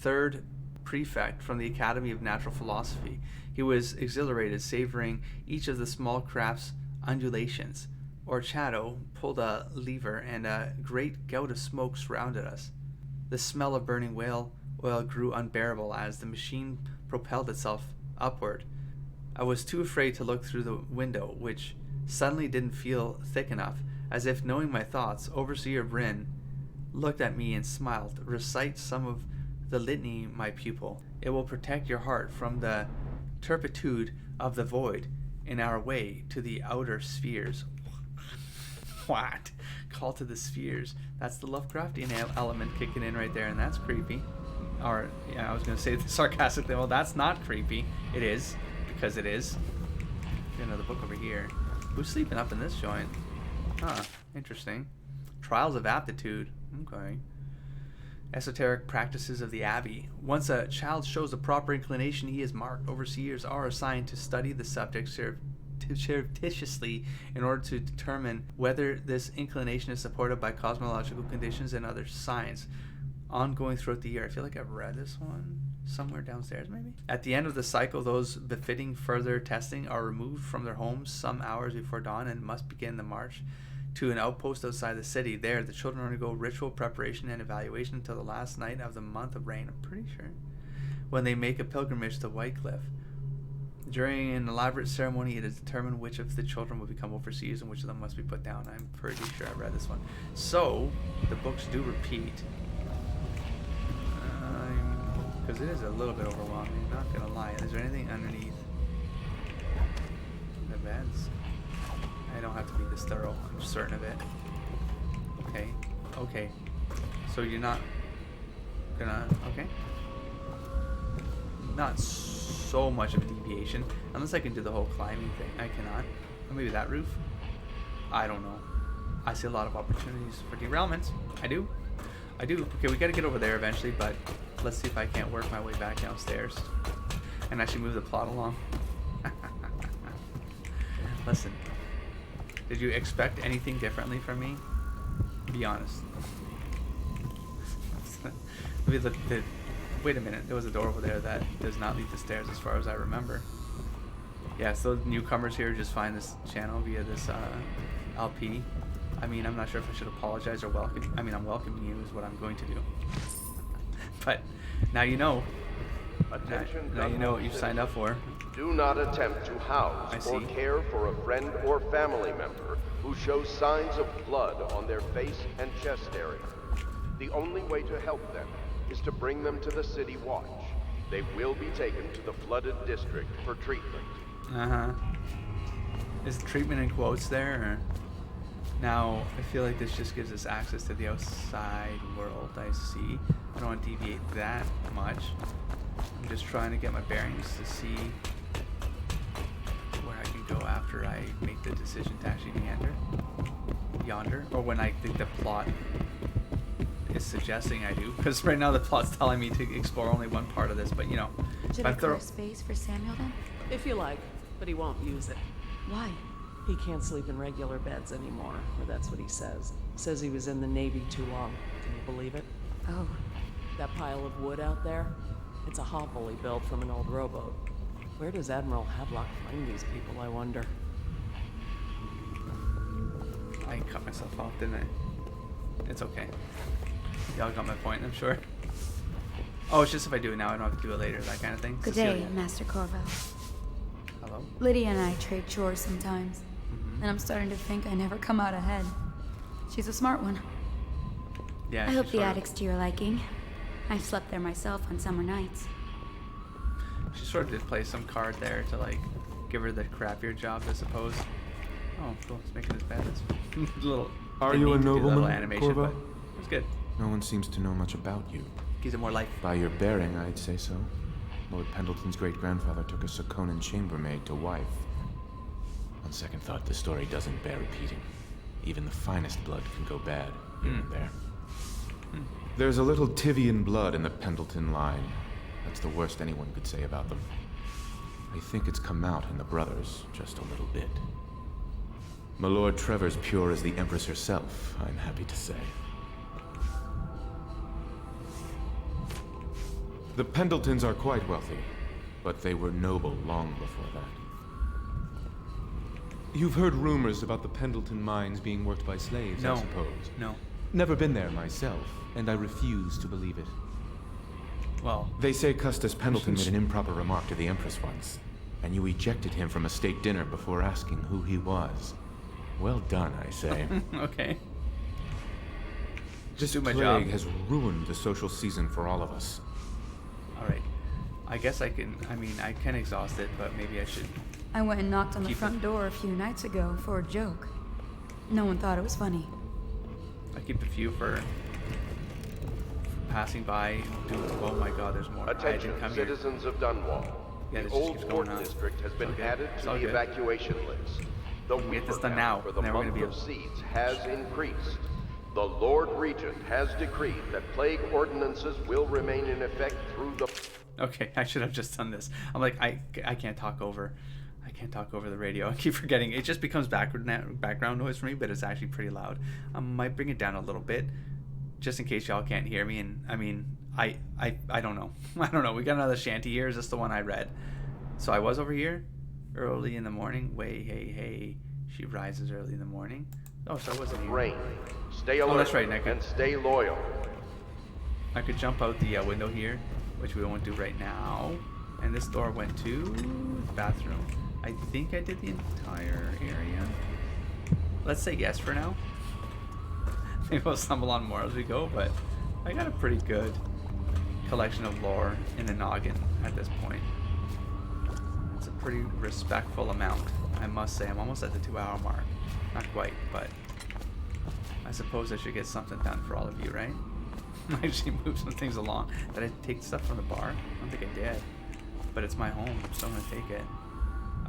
3rd prefect from the Academy of Natural Philosophy. He was exhilarated, savoring each of the small craft's undulations. Orchato pulled a lever, and a great gout of smoke surrounded us. The smell of burning whale oil grew unbearable as the machine propelled itself upward. I was too afraid to look through the window, which suddenly didn't feel thick enough. As if knowing my thoughts, Overseer Bryn looked at me and smiled. Recite some of the litany, my pupil. It will protect your heart from the turpitude of the void in our way to the outer spheres. What? Call to the spheres. That's the Lovecraftian element kicking in right there, and that's creepy. Or, yeah, I was going to say sarcastically, well, that's not creepy. It is, because it is. Get another book over here. Who's sleeping up in this joint? Huh, interesting. Trials of Aptitude. Okay. Esoteric practices of the Abbey. Once a child shows a proper inclination, he is marked. Overseers are assigned to study the subject surreptitiously in order to determine whether this inclination is supported by cosmological conditions and other signs. Ongoing throughout the year. I feel like I've read this one somewhere downstairs, maybe. At the end of the cycle, those befitting further testing are removed from their homes some hours before dawn and must begin the march to an outpost outside the city. There, the children undergo ritual preparation and evaluation until the last night of the month of rain, I'm pretty sure, when they make a pilgrimage to White Cliff. During an elaborate ceremony, it is determined which of the children will become overseers and which of them must be put down. I'm pretty sure I read this one. So, the books do repeat. Because it is a little bit overwhelming, not gonna lie. Is there anything underneath the beds? I don't have to be this thorough, I'm certain of it. Okay. So you're not gonna, okay. Not so much of a deviation, unless I can do the whole climbing thing. I cannot. Or maybe that roof? I don't know. I see a lot of opportunities for derailments. I do. Okay, we gotta get over there eventually, but let's see if I can't work my way back downstairs and actually move the plot along. Listen, did you expect anything differently from me? Be honest. Wait a minute, there was a door over there that does not lead to stairs as far as I remember. Yeah, so newcomers here just find this channel via this LP. I mean, I'm not sure if I should apologize or welcome. I mean, I'm welcoming you is what I'm going to do. But now you know. Now you know what you've signed up for. Do not attempt to house or care for a friend or family member who shows signs of blood on their face and chest area. The only way to help them is to bring them to the City Watch. They will be taken to the flooded district for treatment. Is treatment in quotes there? Or? Now, I feel like this just gives us access to the outside world. I see. I don't want to deviate that much. I'm just trying to get my bearings to see where I can go after I make the decision to actually meander. Yonder. Or when I think the plot is suggesting I do. Because right now the plot's telling me to explore only one part of this. But, you know. Should I clear space for Samuel then? If you like, but he won't use it. Why? He can't sleep in regular beds anymore, or that's what he says. Says he was in the Navy too long. Can you believe it? Oh. That pile of wood out there? It's a hovel he built from an old rowboat. Where does Admiral Hadlock find these people, I wonder? I cut myself off, didn't I? It's okay. Y'all got my point, I'm sure. Oh, it's just if I do it now, I don't have to do it later, that kind of thing. Good day, Master Corvo. Hello? Lydia and I trade chores sometimes. And I'm starting to think I never come out ahead. She's a smart one. Yeah, I hope the attic's to your liking. I've slept there myself on summer nights. She sort of did play some card there to, like, give her the crappier job, I suppose. Oh, cool. It's making his bed. It's a little... Are you a nobleman, animation, Corvo? but it was good. No one seems to know much about you. Gives it more life. By your bearing, I'd say so. Lord Pendleton's great-grandfather took a Sakonan chambermaid to wife. On second thought, the story doesn't bear repeating. Even the finest blood can go bad here and there. There's a little Tivian blood in the Pendleton line. That's the worst anyone could say about them. I think it's come out in the brothers just a little bit. My Lord Trevor's pure as the Empress herself, I'm happy to say. The Pendletons are quite wealthy, but they were noble long before that. You've heard rumors about the Pendleton mines being worked by slaves, I suppose? No. Never been there myself, and I refuse to believe it. Well... They say Custis Pendleton made an improper remark to the Empress once, and you ejected him from a state dinner before asking who he was. Well done, I say. Okay. This do my plague job. has ruined the social season for all of us. Alright. I guess I can... I mean, I can exhaust it, but maybe I should... I went and knocked on the front door a few nights ago for a joke. No one thought it was funny. I keep a few for passing by. Dude, oh my god, there's more. Attention, citizens of Dunwall. Yeah, the Old Port District has been added to the evacuation list. The get this done now. for the month of Seeds has increased. The Lord Regent has decreed that plague ordinances will remain in effect through the... Okay, I should have just done this. I'm like, I can't talk over... I can't talk over the radio. I keep forgetting. It just becomes background noise for me, but it's actually pretty loud. I might bring it down a little bit, just in case y'all can't hear me. And I mean, I don't know. I don't know. We got another shanty here. Is this the one I read? So I was over here early in the morning. Way, hey, she rises early in the morning. Oh, so I wasn't here. Rain. Stay alert. Oh, that's right. And stay loyal. I could jump out the window here, which we won't do right now. And this door went to the bathroom. I think I did the entire area. Let's say yes for now. Maybe we'll stumble on more as we go, but I got a pretty good collection of lore in the noggin at this point. It's a pretty respectful amount, I must say. I'm almost at the 2-hour mark. Not quite, but I suppose I should get something done for all of you, right? I actually move some things along. Did I take stuff from the bar? I don't think I did. But it's my home, so I'm gonna take it.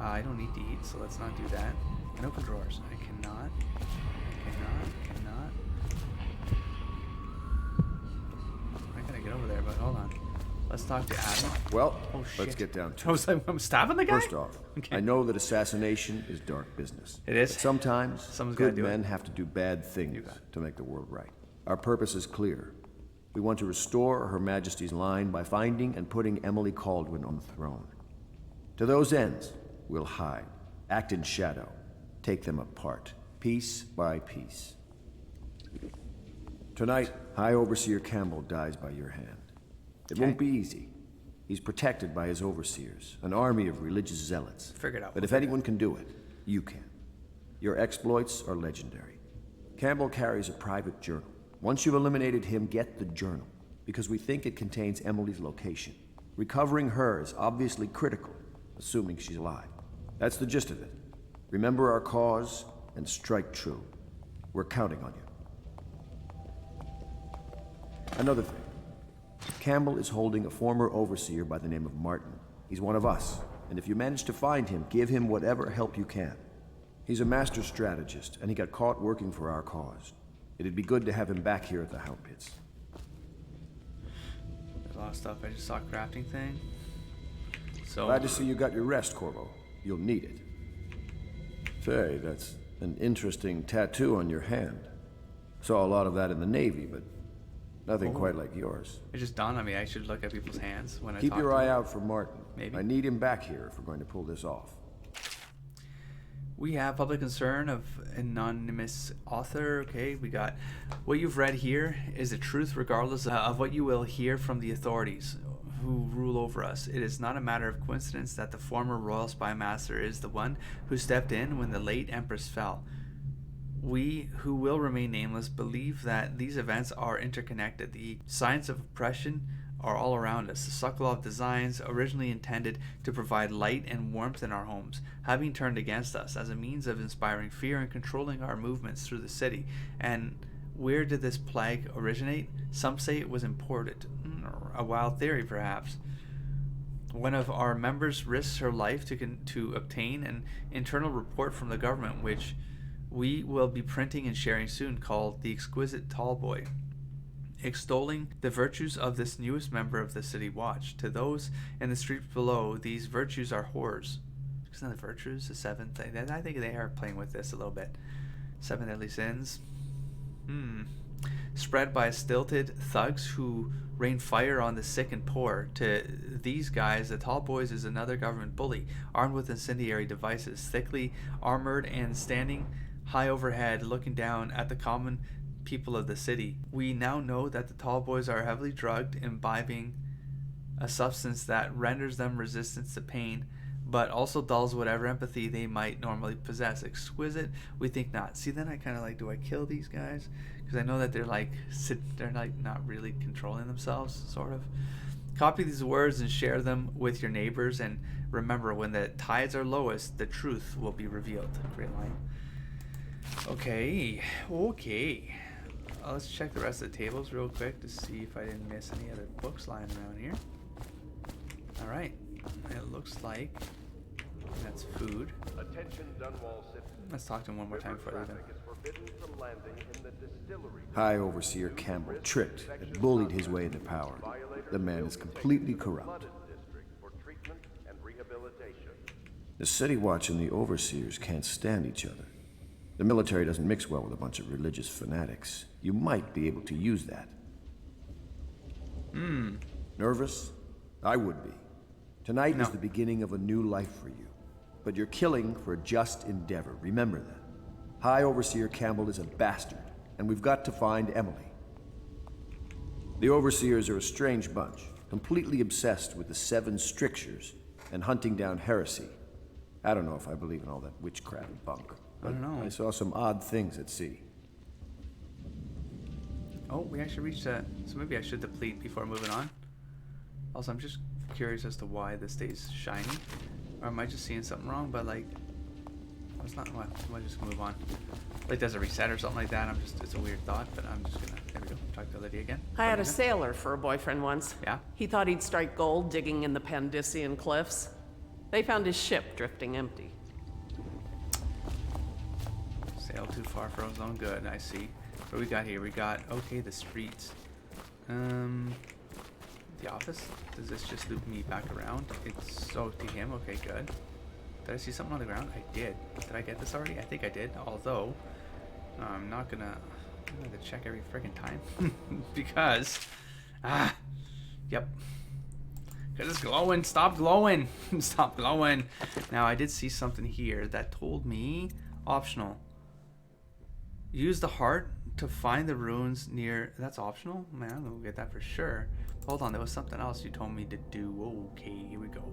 I don't need to eat, so let's not do that. And open drawers. I cannot. Cannot. I gotta get over there, but hold on. Let's talk to Admiral. Well, oh, let's shit. get down to I was like, I'm stabbing the guy? First off, Okay. I know that assassination is dark business. It is. But sometimes Someone's gotta good do it. men have to do bad things to make the world right. Our purpose is clear. We want to restore Her Majesty's line by finding and putting Emily Kaldwin on the throne. To those ends, we'll hide, act in shadow, take them apart, piece by piece. Tonight, High Overseer Campbell dies by your hand. It won't be easy. He's protected by his overseers, an army of religious zealots. Figure it out. But if anyone can do it, you can. Your exploits are legendary. Campbell carries a private journal. Once you've eliminated him, get the journal, because we think it contains Emily's location. Recovering her is obviously critical, assuming she's alive. That's the gist of it. Remember our cause and strike true. We're counting on you. Another thing. Campbell is holding a former overseer by the name of Martin. He's one of us, and if you manage to find him, give him whatever help you can. He's a master strategist, and he got caught working for our cause. It'd be good to have him back here at the Hound Pits. There's a lot of stuff. I just saw a crafting thing. So Glad to see you got your rest, Corvo. You'll need it. Say, that's an interesting tattoo on your hand. Saw a lot of that in the Navy, but nothing quite like yours. It just dawned on me I should look at people's hands when I Keep talk your to eye them. out for Martin. Maybe. I need him back here if we're going to pull this off. We have public concern of anonymous author. Okay, we got what you've read here is the truth regardless of what you will hear from the authorities who rule over us. It is not a matter of coincidence that the former royal spy master is the one who stepped in when the late empress fell. We, who will remain nameless, believe that these events are interconnected. The signs of oppression are all around us. The Sokolov designs, originally intended to provide light and warmth in our homes, have been turned against us as a means of inspiring fear and controlling our movements through the city. And where did this plague originate? Some say it was imported. A wild theory, perhaps. One of our members risks her life to obtain an internal report from the government, which we will be printing and sharing soon, called The Exquisite Tallboy, extolling the virtues of this newest member of the City Watch. To those in the streets below, these virtues are horrors. Isn't that the virtues? The seventh? I think they are playing with this a little bit. 7 deadly sins. Spread by stilted thugs who rain fire on the sick and poor. To these guys, the Tallboys is another government bully, armed with incendiary devices, thickly armored and standing high overhead, looking down at the common people of the city. We now know that the Tallboys are heavily drugged, imbibing a substance that renders them resistant to pain, but also dulls whatever empathy they might normally possess. Exquisite? We think not. See, then I kind of like, do I kill these guys? Because I know that they're like not really controlling themselves, sort of. Copy these words and share them with your neighbors, and remember, when the tides are lowest, the truth will be revealed. Great line. Okay. Let's check the rest of the tables real quick to see if I didn't miss any other books lying around here. Alright. It looks like that's food. Attention Dunwall citizens. Let's talk to him one more time before I leave him. High Overseer Campbell tricked and bullied his way into power. The man is completely corrupt. The City Watch and the Overseers can't stand each other. The military doesn't mix well with a bunch of religious fanatics. You might be able to use that. Nervous? I would be. Tonight is the beginning of a new life for you. But you're killing for a just endeavor. Remember that. High Overseer Campbell is a bastard, and we've got to find Emily. The Overseers are a strange bunch, completely obsessed with the 7 strictures and hunting down heresy. I don't know if I believe in all that witchcraft bunk. I don't know. I saw some odd things at sea. Oh, we actually reached that. So maybe I should deplete before moving on. Also, I'm just curious as to why this stays shiny. Or am I just seeing something wrong? But like, it's not. Well, I just move on. Like, does it reset or something like that? It's a weird thought, but I'm just gonna. There we go. Talk to Lydia again. I had a sailor for a boyfriend once. Yeah? He thought he'd strike gold digging in the Pandician cliffs. They found his ship drifting empty. Still too far for our zone. Good, I see. What do we got here? We got, okay, the streets. The office? Does this just loop me back around? It's so to him. Okay, good. Did I see something on the ground? I did. Did I get this already? I think I did. Although, I'm not gonna... I'm gonna have to check every friggin' time. Because... Yep. Because it's glowing. Stop glowing. Stop glowing. Now, I did see something here that told me... Optional. Use the heart to find the runes near... That's optional? Man, I'm gonna get that for sure. Hold on, there was something else you told me to do. Okay, here we go.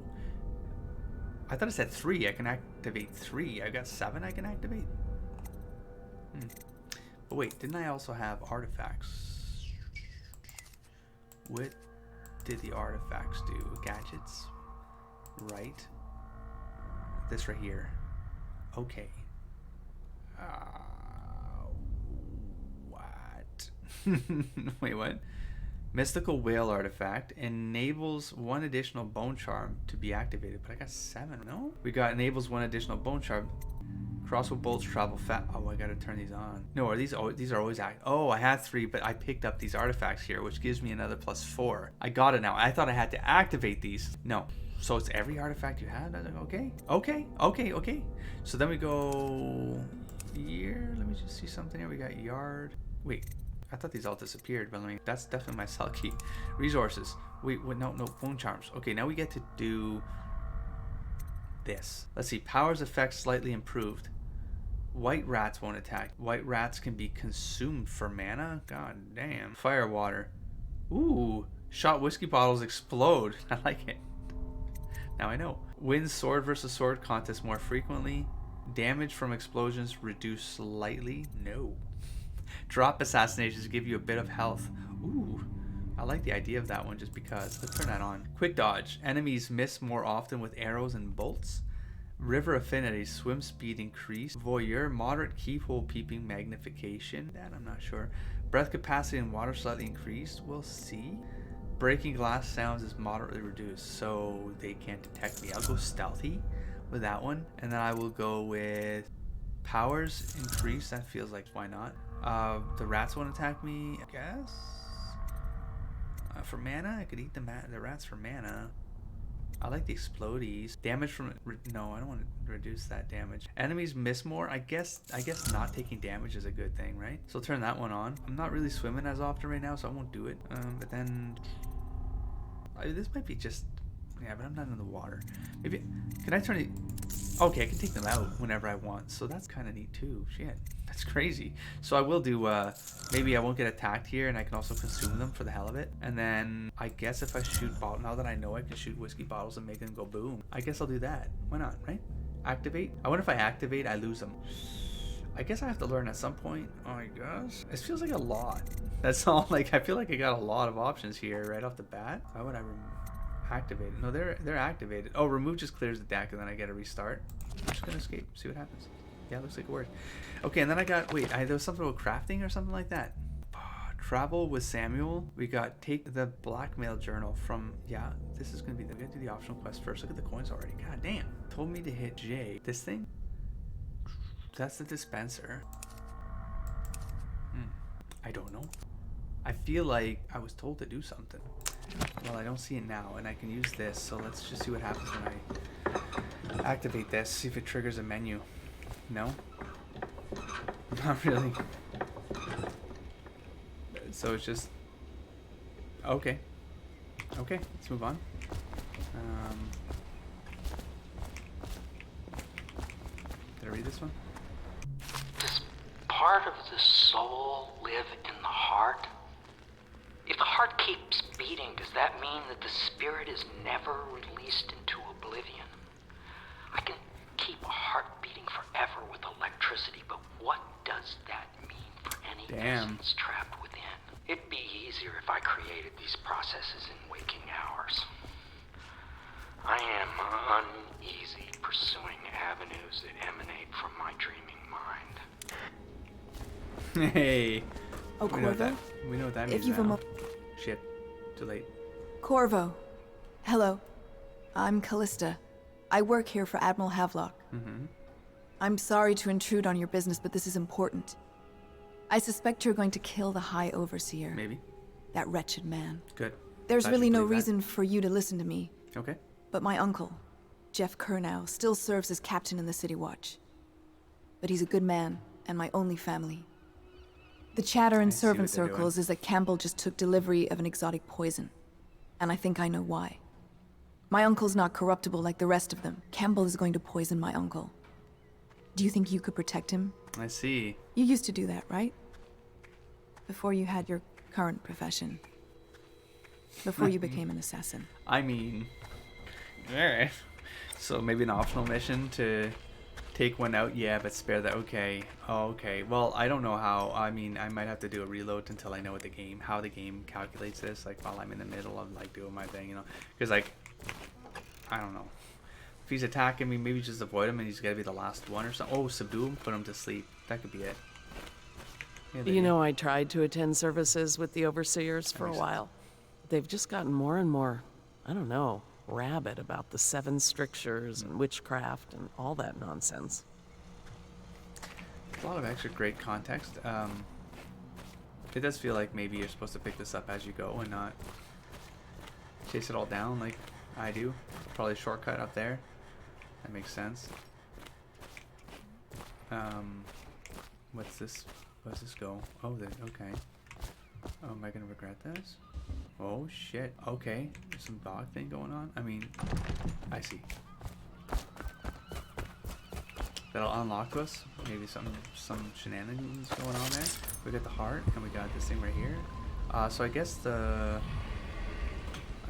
I thought it said 3. I can activate 3. I got 7 I can activate. But wait, didn't I also have artifacts? What did the artifacts do? Gadgets? Right. This right here. Okay. What? Wait, what? Mystical whale artifact enables 1 additional bone charm to be activated, but I got 7. No, we got enables 1 additional bone charm. Crossbow bolts travel fast. Oh, I gotta turn these on. No, are these are always active? Oh, I had 3, but I picked up these artifacts here, which gives me another +4. I got it now. I thought I had to activate these. No, so it's every artifact you have. Okay. So then we go here. Let me just see something here. We got yard. Wait. I thought these all disappeared, but I mean, that's definitely my cell key. Resources. Wait, no, bone charms. Okay, now we get to do this. Let's see. Powers effect slightly improved. White rats won't attack. White rats can be consumed for mana? God damn. Fire water. Ooh. Shot whiskey bottles explode. I like it. Now I know. Wins sword versus sword contest more frequently. Damage from explosions reduced slightly. No. Drop assassinations give you a bit of health. Ooh, I like the idea of that one just because. Let's turn that on. Quick dodge. Enemies miss more often with arrows and bolts. River affinity. Swim speed increase. Voyeur. Moderate keyhole peeping magnification. That I'm not sure. Breath capacity and water slightly increased. We'll see. Breaking glass sounds is moderately reduced, so they can't detect me. I'll go stealthy with that one. And then I will go with powers increase. That feels like why not? The rats won't attack me, I guess. For mana, I could eat the rats for mana. I like the explodies. Damage from no, I don't want to reduce that damage. Enemies miss more. I guess not taking damage is a good thing, right? So I'll turn that one on. I'm not really swimming as often right now, so I won't do it. But then this might be just but I'm not in the water. Maybe can I turn it? Okay, I can take them out whenever I want. So that's kind of neat too. Shit. That's crazy. So I will do, maybe I won't get attacked here and I can also consume them for the hell of it. And then I guess if I shoot bottles, now that I know I can shoot whiskey bottles and make them go boom, I guess I'll do that. Why not, right? Activate. I wonder if I activate, I lose them. I guess I have to learn at some point. Oh my gosh. This feels like a lot. That's all, like, I feel like I got a lot of options here right off the bat. Why would I activate it? No, they're activated. Oh, remove just clears the deck and then I get a restart. I'm just gonna escape, see what happens. Yeah, looks like it worked. Okay, and then I got, wait, there was something about crafting or something like that. Travel with Samuel. We got take the blackmail journal from, yeah, this is going to be, we're going to do the optional quest first. Look at the coins already. God damn. Told me to hit J. This thing? That's the dispenser. I don't know. I feel like I was told to do something. Well, I don't see it now, and I can use this, so let's just see what happens when I activate this. See if it triggers a menu. No? Not really. So it's just... Okay. Okay, let's move on. Did I read this one? Does part of the soul live in the heart? If the heart keeps beating, does that mean that the spirit is never released into oblivion? I can keep a heart beating forever with electricity, but what does that mean for any essence trapped within? It'd be easier if I created these processes in waking hours. I am uneasy pursuing avenues that emanate from my dreaming mind. Hey. Oh, we know what that means. If you've now. Shit. Too late. Corvo. Hello. I'm Callista. I work here for Admiral Havelock. I'm sorry to intrude on your business, but this is important. I suspect you're going to kill the High Overseer. Maybe. That wretched man. Good. There's Glad you really no believe that. reason for you to listen to me. Okay. But my uncle, Jeff Kernow, still serves as captain in the City Watch. But he's a good man, and my only family. The chatter in servant circles is that Campbell just took delivery of an exotic poison. And I think I know why. My uncle's not corruptible like the rest of them. Campbell is going to poison my uncle. Do you think you could protect him? I see. You used to do that, right? Before you had your current profession. Before you became an assassin. I mean, alright. So maybe an optional mission to take one out, yeah, but spare that. Okay. Oh, okay. Well, I don't know how. I mean, I might have to do a reload until I know what how the game calculates this, like while I'm in the middle of like doing my thing, you know? Because like, I don't know. If he's attacking me, maybe just avoid him and he's got to be the last one or something. Oh, subdue him, put him to sleep. That could be it. Yeah, You know, I tried to attend services with the Overseers for a while. They've just gotten more and more, I don't know, rabid about the 7 strictures and witchcraft and all that nonsense. A lot of extra great context. It does feel like maybe you're supposed to pick this up as you go and not chase it all down like I do. Probably a shortcut up there. That makes sense. What's this? What's this go? Oh, okay. Oh, am I gonna regret this? Oh shit. Okay, there's some dog thing going on. I mean, I see. That'll unlock us. Maybe some shenanigans going on there. We got the heart, and we got this thing right here. So I guess I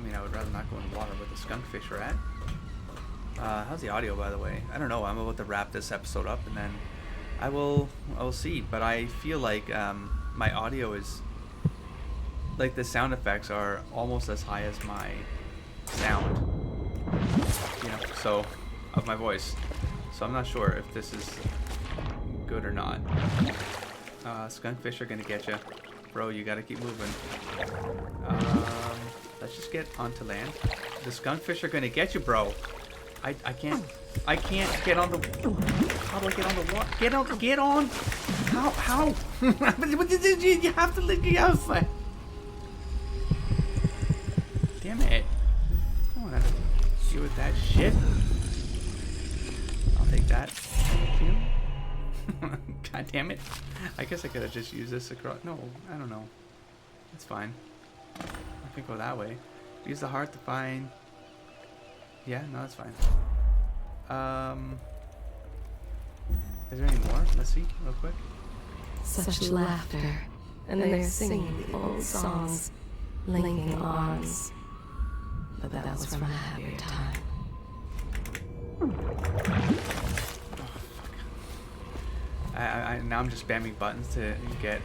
mean, I would rather not go in the water where the skunkfish are at. How's the audio, by the way? I don't know. I'm about to wrap this episode up, and then I will see. But I feel like my audio is like the sound effects are almost as high as my sound, you know, so of my voice. So I'm not sure if this is good or not. Skunkfish are gonna get you, bro. You gotta keep moving. Let's just get onto land. The skunkfish are gonna get you, bro. I can't get on the. How do I get on the water? Get on. How? You have to leave the outside. Damn it. I don't want to deal with that shit. I'll take that. God damn it. I guess I could have just used this across. No, I don't know. It's fine. I can go that way. Use the heart to find. Yeah, no, that's fine. Is there any more? Let's see, real quick. Such laughter, and they're singing the old songs, linking arms. But that was from a happier time. Now I'm just spamming buttons to get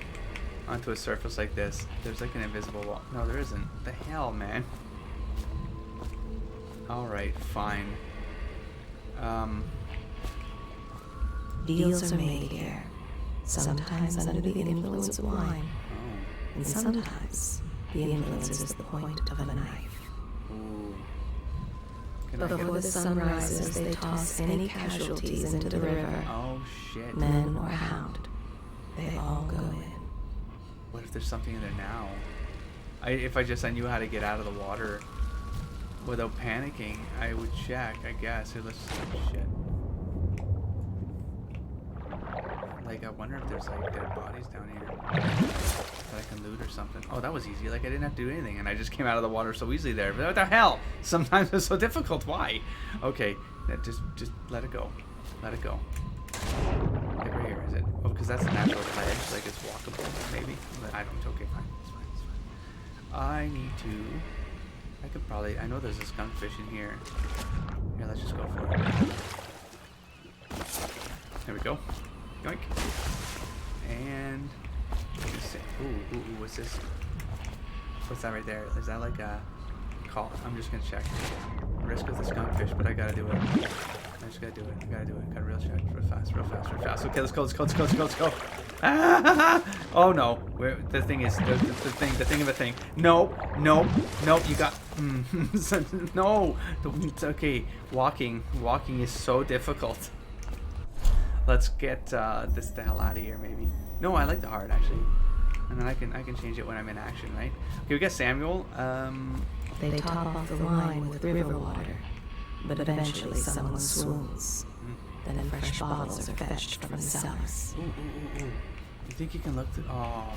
onto a surface like this. There's like an invisible wall. No, there isn't. What the hell, man? Alright, fine. Deals are made here, sometimes under the influence of wine, and sometimes the influence is the point of a knife. Before the sun rises, they toss any casualties into the river. Oh shit. Men or hound, they all go in. What if there's something in there now? If I knew how to get out of the water without panicking, I would check, I guess. Here, let's shit. Like, I wonder if there's like dead bodies down here that I can loot or something. Oh, that was easy. Like, I didn't have to do anything, and I just came out of the water so easily there. But what the hell? Sometimes it's so difficult. Why? Okay, just let it go. Let it go. Like right here, is it? Oh, because that's a natural ledge. Like it's walkable, maybe. But I don't. Okay, fine. It's fine. It's fine. I need to. I could probably. I know there's a skunkfish in here. Here, let's just go for it. There we go. Yoink. And ooh, what's this? What's that right there? Is that like a call? I'm just gonna check. Risk of the skunkfish, but I gotta do it. I just gotta do it. I gotta do it. Gotta real check. Real fast. Okay, let's go. Ah! Oh no. Where the thing is the thing of a thing. No. You got no. Okay. Walking is so difficult. Let's get this the hell out of here, maybe. No, I like the hard actually, and then I can change it when I'm in action, right? Okay, we got Samuel. They top off the wine with river water, but eventually someone swoons. Then fresh bottles are fetched from the cellars. Ooh. You think you can look through? I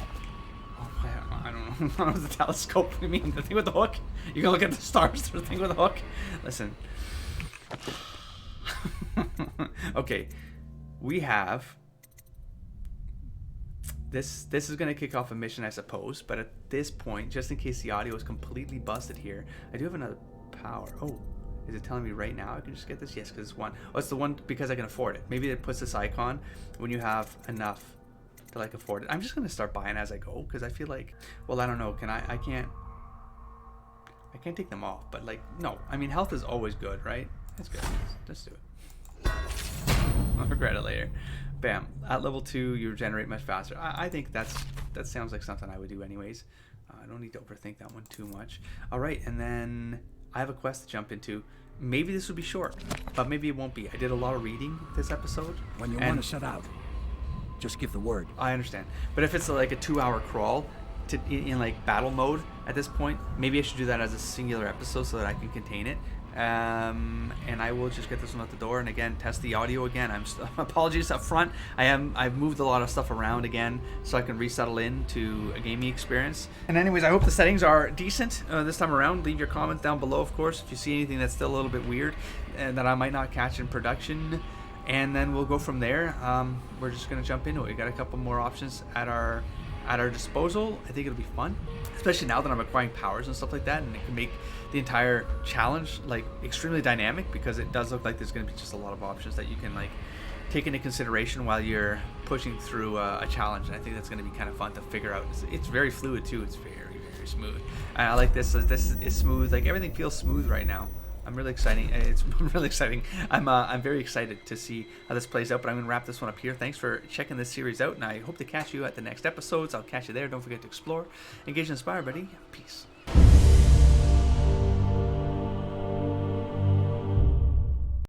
don't know. I don't know what the telescope. What do you mean? The thing with the hook? You can look at the stars through the thing with the hook? Listen. Okay. We have... This is going to kick off a mission, I suppose. But at this point, just in case the audio is completely busted here, I do have another power. Oh. Is it telling me right now I can just get this? Yes, because it's one. Oh, it's the one because I can afford it. Maybe it puts this icon when you have enough to like afford it. I'm just gonna start buying as I go because I feel like, well, I don't know. Can I can't take them off. But like, no. I mean, health is always good, right? It's good. Let's do it. I'll regret it later. Bam. At level 2, you regenerate much faster. I think that sounds like something I would do anyways. I don't need to overthink that one too much. All right, and then I have a quest to jump into. Maybe this will be short, but maybe it won't be. I did a lot of reading this episode. When you want to set out, just give the word. I understand. But if it's like a 2-hour crawl in like battle mode at this point, maybe I should do that as a singular episode so that I can contain it. And I will just get this one out the door and again test the audio again. Apologies up front. I've moved a lot of stuff around again so I can resettle into a gaming experience. And anyways, I hope the settings are decent this time around. Leave your comments down below, of course, if you see anything that's still a little bit weird and that I might not catch in production. And then we'll go from there. We're just gonna jump into it. We got a couple more options at our disposal. I think it'll be fun, especially now that I'm acquiring powers and stuff like that, and it can make the entire challenge like extremely dynamic because it does look like there's going to be just a lot of options that you can like take into consideration while you're pushing through a challenge. And I think that's going to be kind of fun to figure out. It's very fluid too. It's very smooth. And I like this. This is smooth. Like everything feels smooth right now. I'm really exciting. It's really exciting. I'm very excited to see how this plays out, but I'm going to wrap this one up here. Thanks for checking this series out, and I hope to catch you at the next episodes. I'll catch you there. Don't forget to explore, engage, and inspire, buddy. Peace.